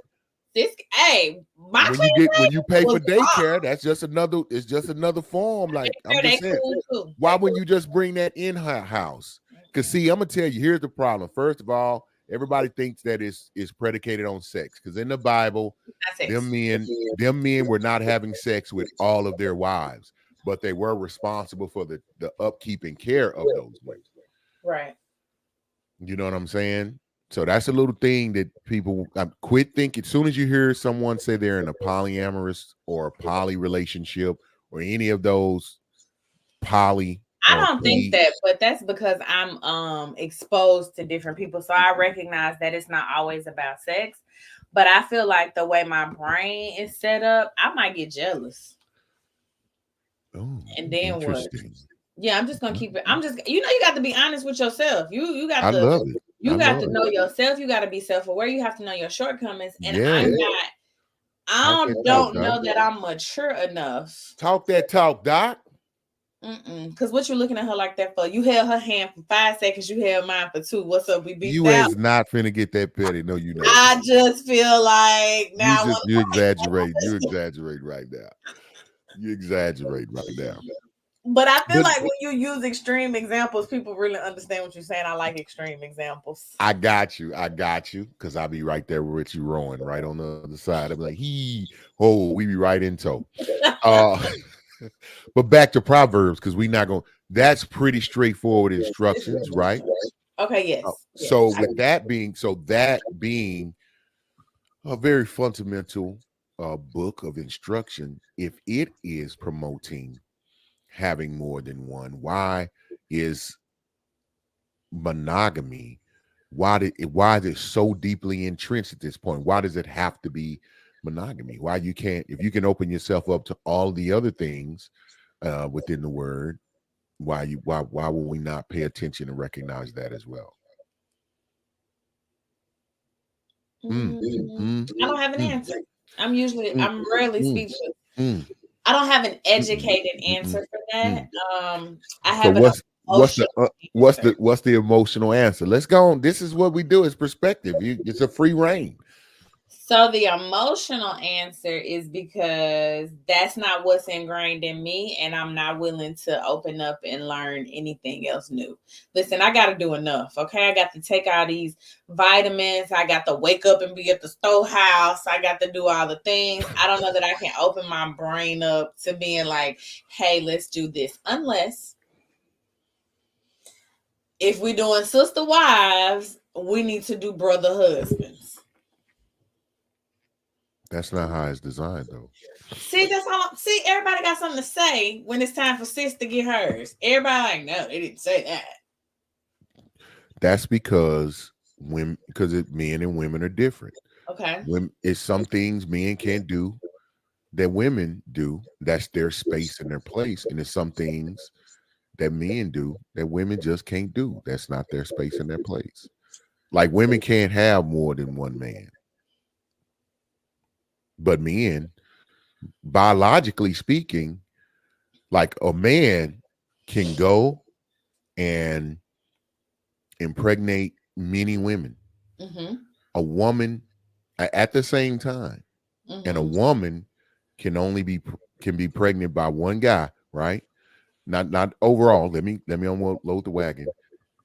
This hey, my When cleaning you service pay for was daycare, that's just another. It's just another form. Like I'm they just saying, cool too. why They wouldn't cool. you just bring that in her house? Because see, I'm gonna tell you, here's the problem. First of all, everybody thinks that it's predicated on sex. Because in the Bible, Not them sex. men, them men were not having sex with all of their wives, but they were responsible for the upkeep and care of those women. Right. You know what I'm saying? So that's a little thing that people quit thinking. As soon as you hear someone say they're in a polyamorous or a poly relationship or any of those poly I or don't think P, that, but that's because I'm exposed to different people. So I recognize that it's not always about sex. But I feel like the way my brain is set up, I might get jealous. oh, And then what? interesting. Yeah, I'm just gonna keep it. Okay. I'm just you got to be honest with yourself. You got I to love it. I you got to love it. know yourself. You got to be self-aware. You have to know your shortcomings. And Yeah. Talk that talk, don't Doc. know that I'm mature enough. Talk that talk, Doc. Because what you looking at her like that for? You held her hand for 5 seconds. You held mine for two. What's up? We beat You out. is not finna get that petty. No, you not. I just feel like You now I just want you to fight. exaggerate. You exaggerate right now. You exaggerate right now. But I feel But like when you use extreme examples, people really understand what you're saying. I like extreme examples. I got you. I got you. Because I'll be right there with you rowing right on the other side. I'll be like, we be right in tow. Uh but back to Proverbs, because we not going that's pretty straightforward instructions, right? Okay, yes. Yes. So with that being a very fundamental book of instruction, if it is promoting having more than one, why is monogamy why is it so deeply entrenched at this point? Why does it have to be monogamy? Why you can't, if you can open yourself up to all the other things within the word, why will we not pay attention and recognize that as well? Mm, mm, I don't have an mm, answer. mm, I'm rarely mm, speechless. mm, I don't have an mm, mm, educated mm, mm, answer for that. mm. I So have an emotional answer. what's the emotional answer? Let's go on. This is what we do. It's perspective. It's a free reign. So the emotional answer is because that's not what's ingrained in me, and I'm not willing to open up and learn anything else new. Listen, I got to do enough. Okay, I got to take all these vitamins. I got to wake up and be at the storehouse. I got to do all the things. I don't know that I can open my brain up to being like, "Hey, let's do this," unless if we're doing sister wives, we need to do brother husbands. That's not how it's designed, though. See, that's all. See, everybody got something to say when it's time for sis to get hers. Everybody like, no, they didn't say that. That's because men and women are different. Okay. When it's some things men can't do that women do. That's their space and their place. And there's some things that men do that women just can't do. That's not their space and their place. Like women can't have more than one man, but men, biologically speaking, like a man can go and impregnate many women. Mm-hmm. A woman at the same time, and a Mm-hmm. woman can be pregnant by one guy, right? Not overall. Let me unload the wagon.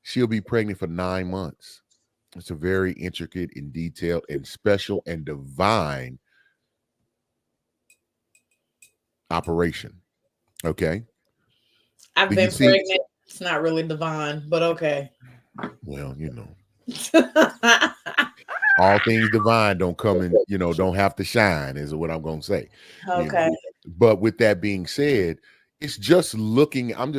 She'll be pregnant for 9 months. It's a very intricate and detailed and special and divine operation. Okay. I've Do you been see? pregnant. It's not really divine, but okay. Well, all things divine don't come and don't have to shine, is what I'm gonna say. You know, Okay. but with that being said, it's just looking. And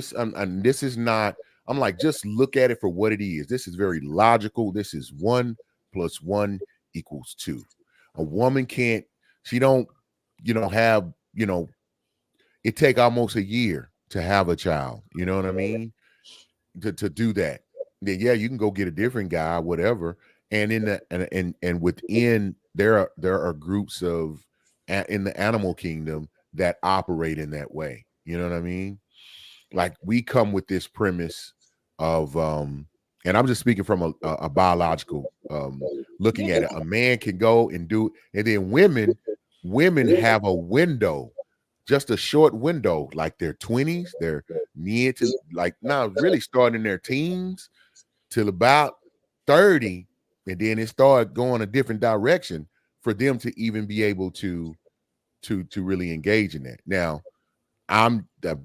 this is not. I'm like, just look at it for what it is. This is very logical. This is 1 plus 1 equals 2. A woman can't. She don't. Have. It take almost a year to have a child. You know what I mean? To do that. Then yeah, you can go get a different guy, whatever. And in the and within there are groups of in the animal kingdom that operate in that way. You know what I mean? Like we come with this premise of and I'm just speaking from a biological looking at it. A man can go and do, and then women have a window, just a short window, like their 20s, their mid to like now really starting in their teens till about 30, and then it started going a different direction for them to even be able to really engage in that. Now,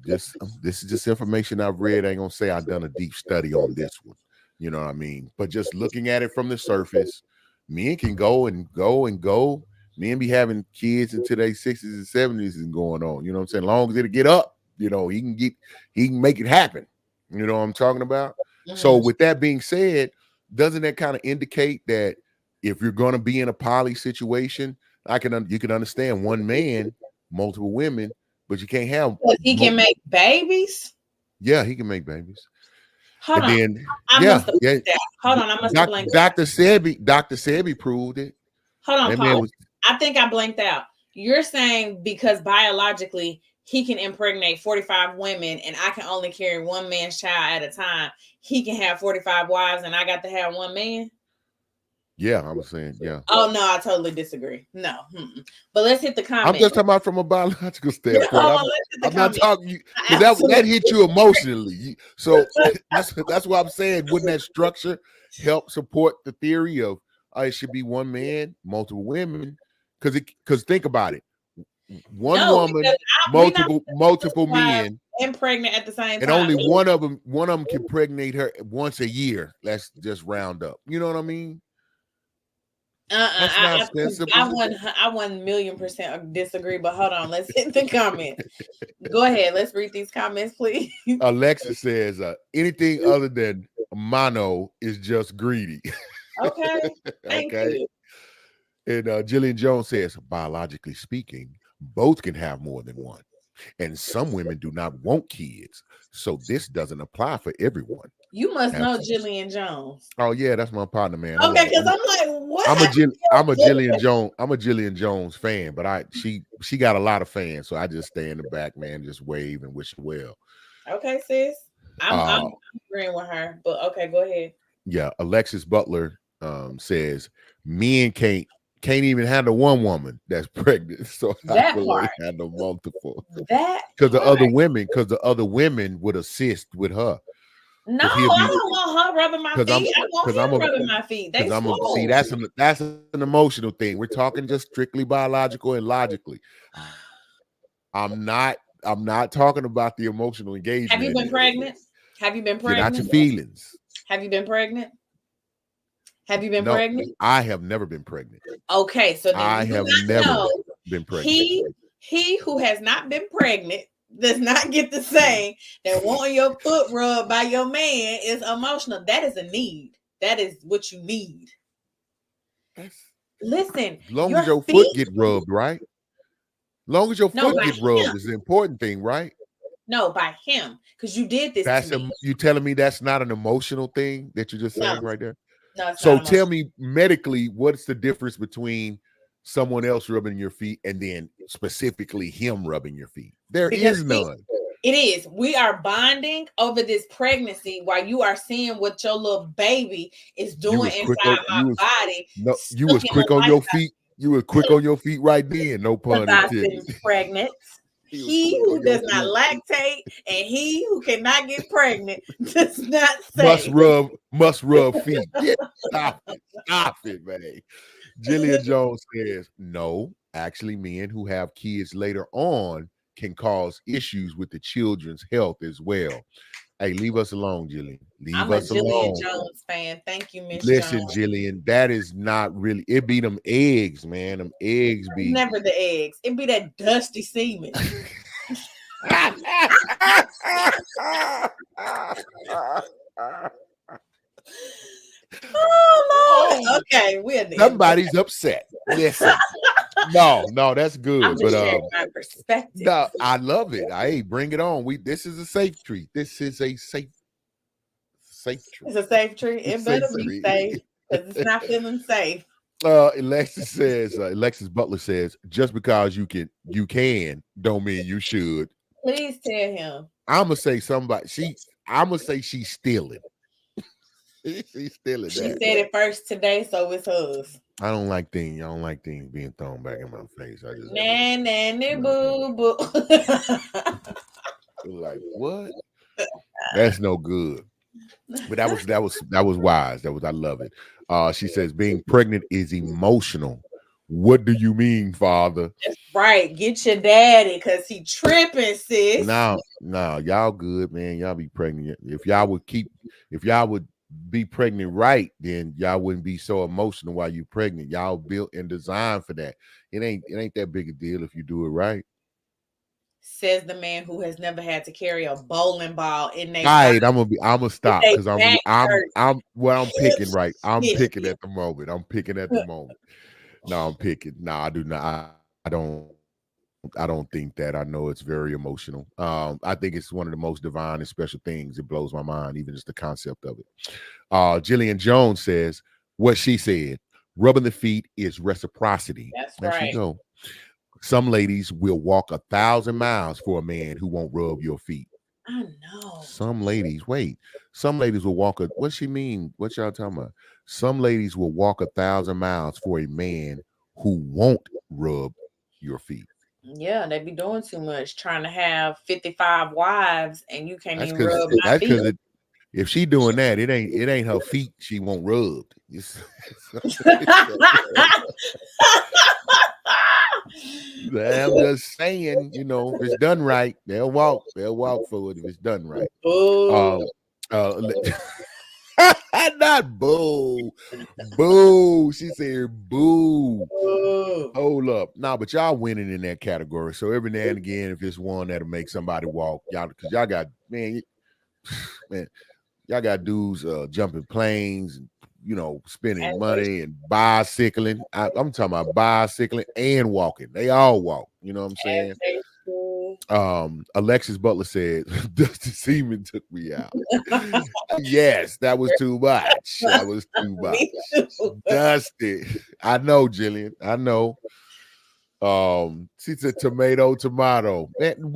this is just information I've read. I ain't gonna say I've done a deep study on this one. You know what I mean? But just looking at it from the surface, men can go and go and go. Men be having kids into their 60s and 70s and going on. You know what I'm saying? As long as it'll get up, he can make it happen. You know what I'm talking about? So Mhm. with that being said, doesn't that kind of indicate that if you're gonna be in a poly situation, you can understand one man, multiple women, but you can't have. He can make babies. Yeah, he can make babies, Hold and on. then I yeah, must have yeah. blanked out. Hold on. I must have blanked out. Dr. Sebi proved it. Hold on, That man pause. was I think I blanked out. You're saying because biologically he can impregnate 45 women and I can only carry one man's child at a time. He can have 45 wives and I got to have one man? yeah. I was saying yeah. Oh, no, I totally disagree. No. Mm-mm. But let's hit the I'm comment. just talking about from a biological standpoint. Hold on, I'm let's hit the I'm not comment. talking you because that Absolutely. hit you emotionally. So that's what I'm saying. Wouldn't that structure help support the theory of it should be one man, multiple women? Because think about it, one No, because woman, we're not multiple wives men, and pregnant at the same and time. only one of them can pregnate her once a year. Let's just round up. You know what I mean? That's not sensible. I 1,000,000% disagree. But hold on, let's hit the comment. Go ahead, let's read these comments, please. Alexa says anything other than mono is just greedy. Okay, thank Okay. you. And Jillian Jones says, biologically speaking, both can have more than one. And some women do not want kids. So this doesn't apply for everyone. You must know Absolutely. Jillian Jones. Oh yeah, that's my partner, man. Okay, because I'm like, I'm a what? Jillian Jones fan, but she got a lot of fans, so I just stay in the back, man, just wave and wish her well. Okay, sis. I'm Uh agreeing with her, but okay, go ahead. yeah, Alexis Butler says men can't even handle one woman that's pregnant, so how That will part. they handle multiple? That Because part. the other women would assist with her. No, Because he'll I be don't want her rubbing my because I'm feet. I want because I'm him a rubbing my feet. They because I'm a see slow. that's an emotional thing. We're talking just strictly biological and logically. I'm not talking about the emotional Have engagement you in been this. pregnant? Have you been Get out your pregnant? feelings. Have you been pregnant? Have you been No, pregnant? I have never been pregnant. Okay, so then I you have got to never know been pregnant. he who has not been pregnant does not get to say that wanting your foot rubbed by your man is emotional. That is a need. That is what you need. That's Listen, as long your as your foot feet. get rubbed, right? Long as your No, foot by get rubbed him. is the important thing, right? No, by him. Because you did this to me. You telling me that's not an emotional thing that you're just No, saying right there? no, it's So not tell emotional. me medically, what's the difference between someone else rubbing your feet and then specifically him rubbing your feet? There Because is none. it is. We are bonding over this pregnancy while you are seeing what your little baby is You doing was quick on inside my body, you was sucking the quick on life your feet. You were quick on your feet right then. No because pun I've intended. been pregnant. He was He quick who on your does not feet. lactate and he who cannot get pregnant does not Must say. rub feet. Yeah, stop it, man. Jillian Jones says, no, actually, men who have kids later on can cause issues with the children's health as well. Hey, leave us alone, Jillian. Leave I'm a us Jillian alone. Jones fan. Thank you, Miss Listen, Jones. Jillian, that is not really. It be them eggs, man. Them eggs be. Never the eggs. It be that dusty semen. Oh Lord. Oh, Okay, we're at the end. Okay. somebody's upset. Listen, no, that's I'm good, but just sharing my perspective. no, I love it. Hey, bring it on. This is a safe treat. This is a safe treat. It's a safe tree. It Safe better be treat. safe because it's not feeling safe. Alexis Butler says, just because you can don't mean you should. Please tell him. I'ma say I'ma say she's stealing. She's stealing She that. said it first today, so it's hers. I don't like things being thrown back in my face. Nanny boo boo. Like what? That's no good. But that was wise. I love it. She says being pregnant is emotional. What do you mean, Father? Right, get your daddy because he tripping, sis. No, y'all good, man. Y'all be pregnant. If y'all would be pregnant right, then y'all wouldn't be so emotional while you're pregnant. Y'all built and designed for that. It ain't that big a deal if you do it right. Says the man who has never had to carry a bowling ball in All their back. right, I'm gonna If stop they because back hurt. I'm picking right. I'm Shit. picking at the moment. I'm picking at the moment. No, I'm picking. No, I do not. I don't think that. I know it's very emotional. I think it's one of the most divine and special things. It blows my mind, even just the concept of it. Jillian Jones says what she said. Rubbing the feet is reciprocity. That's There she right. go. Some ladies will walk 1,000 miles for a man who won't rub your feet. I know. Some ladies, wait. Some ladies will walk a. What she mean? What y'all talking about? Some ladies will walk 1,000 miles for a man who won't rub your feet. Yeah, they be doing too much, trying to have 55 wives, and you can't That's even because rub my that's feet. because if she doing that, it ain't her feet she won't rub. I'm just saying, if it's done right, they'll walk. They'll walk for it if it's done right. Oh, Um, uh, not boo, boo. She said boo. oh. Hold up, nah, but y'all winning in that category. So every now and again, if it's one that'll make somebody walk, y'all, because y'all got man, y'all got dudes jumping planes and spending As they, money and bicycling. I'm talking about bicycling and walking. They all walk. You know what I'm as saying? they should. Alexis Butler said, Dusty Seaman took me out. Yes, that was too much. That was too Me much. too. Dusty. I know, Jillian. I know. She said tomato. Man,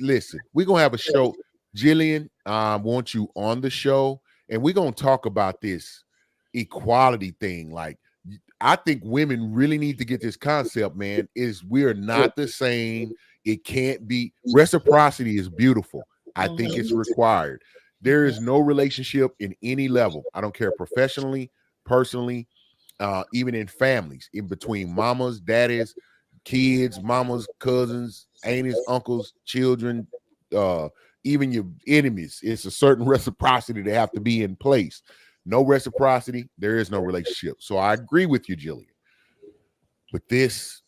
listen, we're gonna have a show. Jillian, want you on the show, and we're gonna talk about this equality thing. Like, I think women really need to get this concept, man. Is we're not the same. It can't be reciprocity is beautiful. I think it's Mhm. required. There is no relationship in any level. I don't care professionally, personally, even in families, in between mamas, daddies, kids, mamas, cousins, aunties, uncles, children, uh, even your enemies. It's a certain reciprocity that have to be in place. No reciprocity, there is no relationship. So I agree with you, Jillian. But this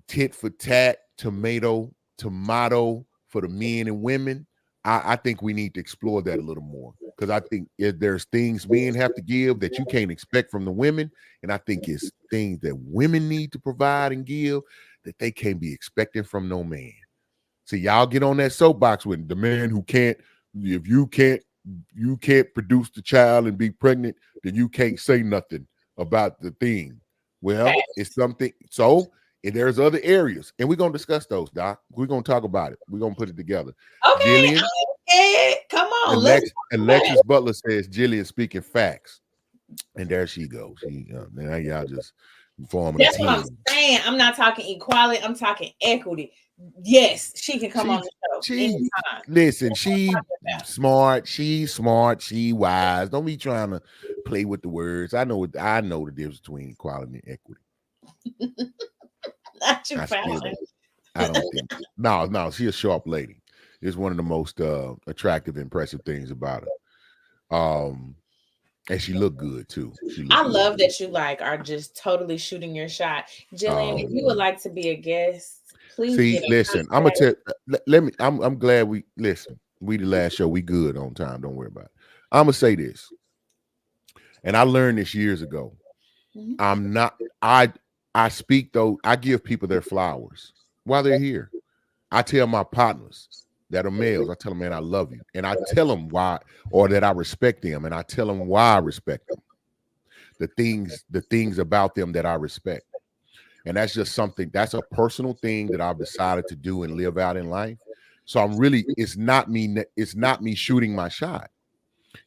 tit for tat, tomato for the men and women, I think we need to explore that a little more. Because I think there's things men have to give that you can't expect from the women. And I think it's things that women need to provide and give that they can't be expecting from no man. See, y'all get on that soapbox with the man who can't, if you can't produce the child and be pregnant, then you can't say nothing about the thing. Well, it's something. So, and there's other areas, and we're gonna discuss those, Doc. We're gonna talk about it. We're gonna put it together. Okay, Jillian, I'm scared. Come on, let's go back. Alexis Butler says Jillian speaking facts, and there she goes. Now y'all just forming a That's what I'm team. saying. I'm not talking equality. I'm talking equity. Yes, she can come on She the show she anytime. listen, she smart, she wise. Don't be trying to play with the words. I know the difference between equality and equity. Not you I found still it. don't. I don't think. No, she's a sharp lady. It's one of the most attractive, impressive things about her. Um, and she looked good too. She I looked good. love that you like are just totally shooting your shot. Jillian, if you would Um, like to be a guest, please get See, in listen, I'm gonna contact. tell. Let me. I'm glad we listen. We the last show. We good on time. Don't worry about it. I'm gonna say this, and I learned this years ago. Mhm. I'm not. I speak though. I give people their flowers while they're here. I tell my partners that are males. I tell them, man, I love you, and I tell them why, or that I respect them, and I tell them why I respect them. The things about them that I respect. And that's just something that's a personal thing that I've decided to do and live out in life. So I'm really it's not me shooting my shot.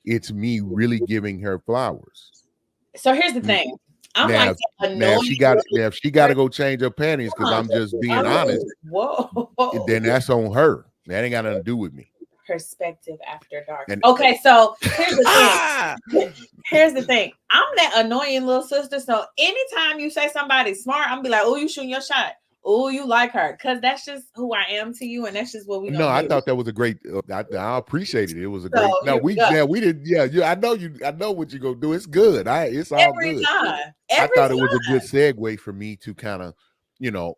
It's me really giving her flowers. So here's the N- thing. I'm like Now, that annoying little if she got to go change her panties because I'm just being honest, whoa. then that's on her. That ain't got nothing to do with me. Perspective after dark. And Okay, so here's the thing. ah, Here's the thing. I'm that annoying little sister. So anytime you say somebody's smart, I'm be like, oh, you shooting your shot. Oh, you like her. Cause that's just who I am to you, and that's just what we no, gonna I do. thought that was a great. I appreciated it. It was a So great. No, here we go. we didn't. Yeah, I know you. I know what you gonna do. It's good. It's all Every good. time. I Every thought it was a time. good segue for me to kind of,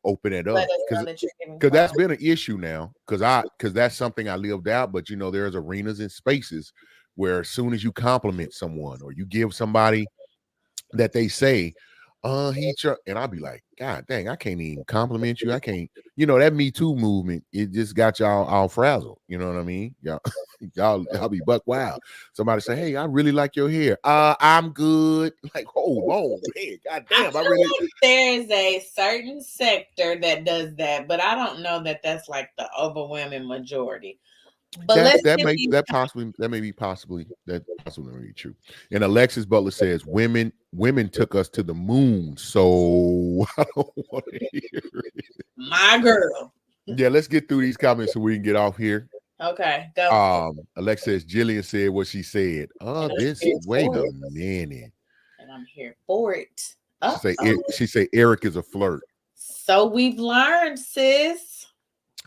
open it Let up us because know that you're giving that's flowers. been an issue now because that's something I lived out. But there's arenas and spaces where as soon as you compliment someone or you give somebody that they say, and I'll be like, God dang, I can't even compliment you. I can't, that Me Too movement, it just got y'all all frazzled. You know what I mean? Y'all, y'all be buck wild. Somebody say, hey, I really like your hair. I'm good. Like, hold on, man. God I damn, I feel really like there's a certain sector that does that, but I don't know that that's like the overwhelming majority. But that let's that get may these. that possibly may be true. And Alexis Butler says women took us to the moon, so I don't want to hear it. My girl. Yeah, let's get through these comments so we can get off here. Okay, go. Alexa says Jillian said what she said. And I'm This here wait for a it. minute. And I'm here for it. She say Oh. she say Eric is a flirt. So we've learned, sis.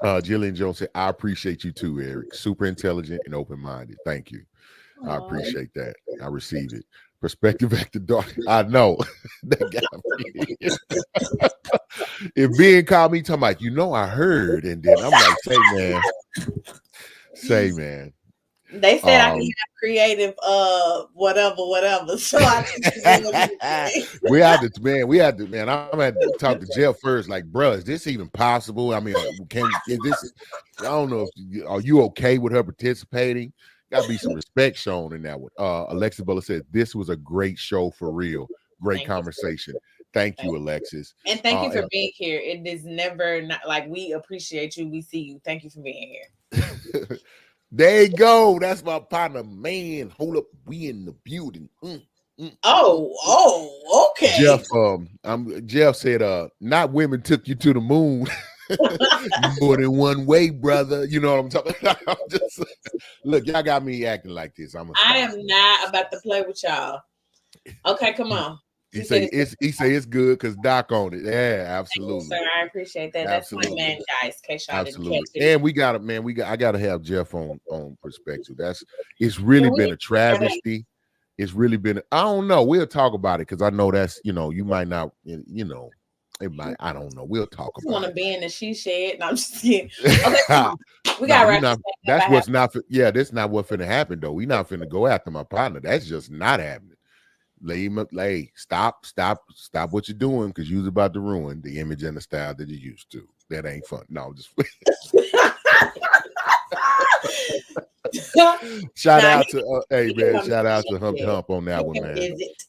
Jillian Jones said, I appreciate you too, Eric. Super intelligent and open-minded. Thank you. I Aw. appreciate that. I receive it. Perspective back to dark. I know. That got me. If being called me talking about, I heard, and then I'm like, say man. They said I can Um have creative whatever. So I think it's doing what man. I'm gonna have to talk to Jeff first. Like, bro, is this even possible? I mean, is this? I don't know. Are you okay with her participating? Got to be some respect shown in that one. Alexis Butler said this was a great show for real. Great Thank you. conversation. Thank Thank you, you. Alexis. And thank you for And being here. It is never not like we appreciate you. We see you. Thank you for being here. there you go. That's my partner, man. Hold up, we in the building. Okay. Jeff, Jeff said, not women took you to the moon. More than one way, brother. You know what I'm talking about? I'm just look, y'all got me acting like this. I'm gonna I stop. am not about to play with y'all. Okay, come He, on. he He said say it's it's good because Doc on it. Yeah, thank you, sir. absolutely. I appreciate that. That's my Absolutely. man, guys. In case y'all didn't Absolutely. catch it. And we got it, man. I gotta have Jeff on perspective. It's Can really we been a travesty. It's really been, I don't know. We'll talk about it because I know that's, you might not, it might, I don't know. We'll talk just want about to be in the she shed? No, I'm just kidding. Okay, come it. on. We No, gotta you wrap this not. thing up. That's I have what's not. Yeah, that's not what finna happen though. We not finna go after my partner. That's just not happening. Lay him up. Lay. Stop what you're doing because you're about to ruin the image and the style that you used to. That ain't fun. No, just shout Nah, out to hey he can man. come to Shout the out she to Humpty shed. Hump on that He one, can man. visit.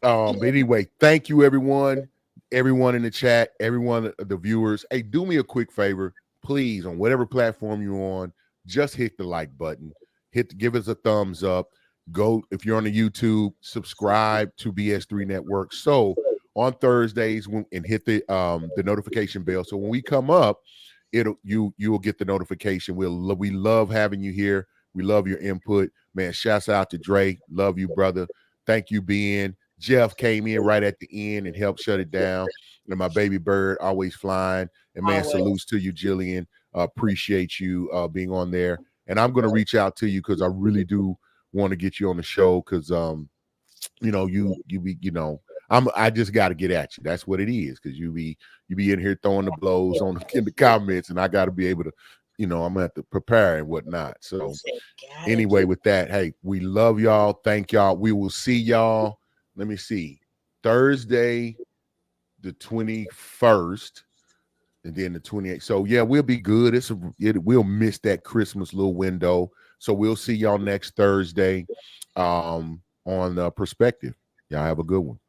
But anyway, thank you everyone in the chat, everyone the viewers. Hey, do me a quick favor, please, on whatever platform you're on, just hit the like button. Give us a thumbs up. Go if you're on the YouTube, subscribe to BS3 Network. So on Thursdays and hit the notification bell. So when we come up, you'll get the notification. We love having you here. We love your input, man. Shouts out to Dre. Love you, brother. Thank you, Ben. Jeff came in right at the end and helped shut it down. And my baby bird always flying. And man, Always. salutes to you, Jillian. Appreciate you being on there. And I'm going to reach out to you because I really do want to get you on the show because you be I just got to get at you. That's what it is because you be in here throwing the blows on in the comments, and I got to be able to, I'm gonna have to prepare and whatnot. So anyway, with that, hey, we love y'all. Thank y'all. We will see y'all. Let me see, Thursday, the 21st. And then the 28th. So yeah, we'll be good. We'll miss that Christmas little window. So we'll see y'all next Thursday on Perspective. Y'all have a good one.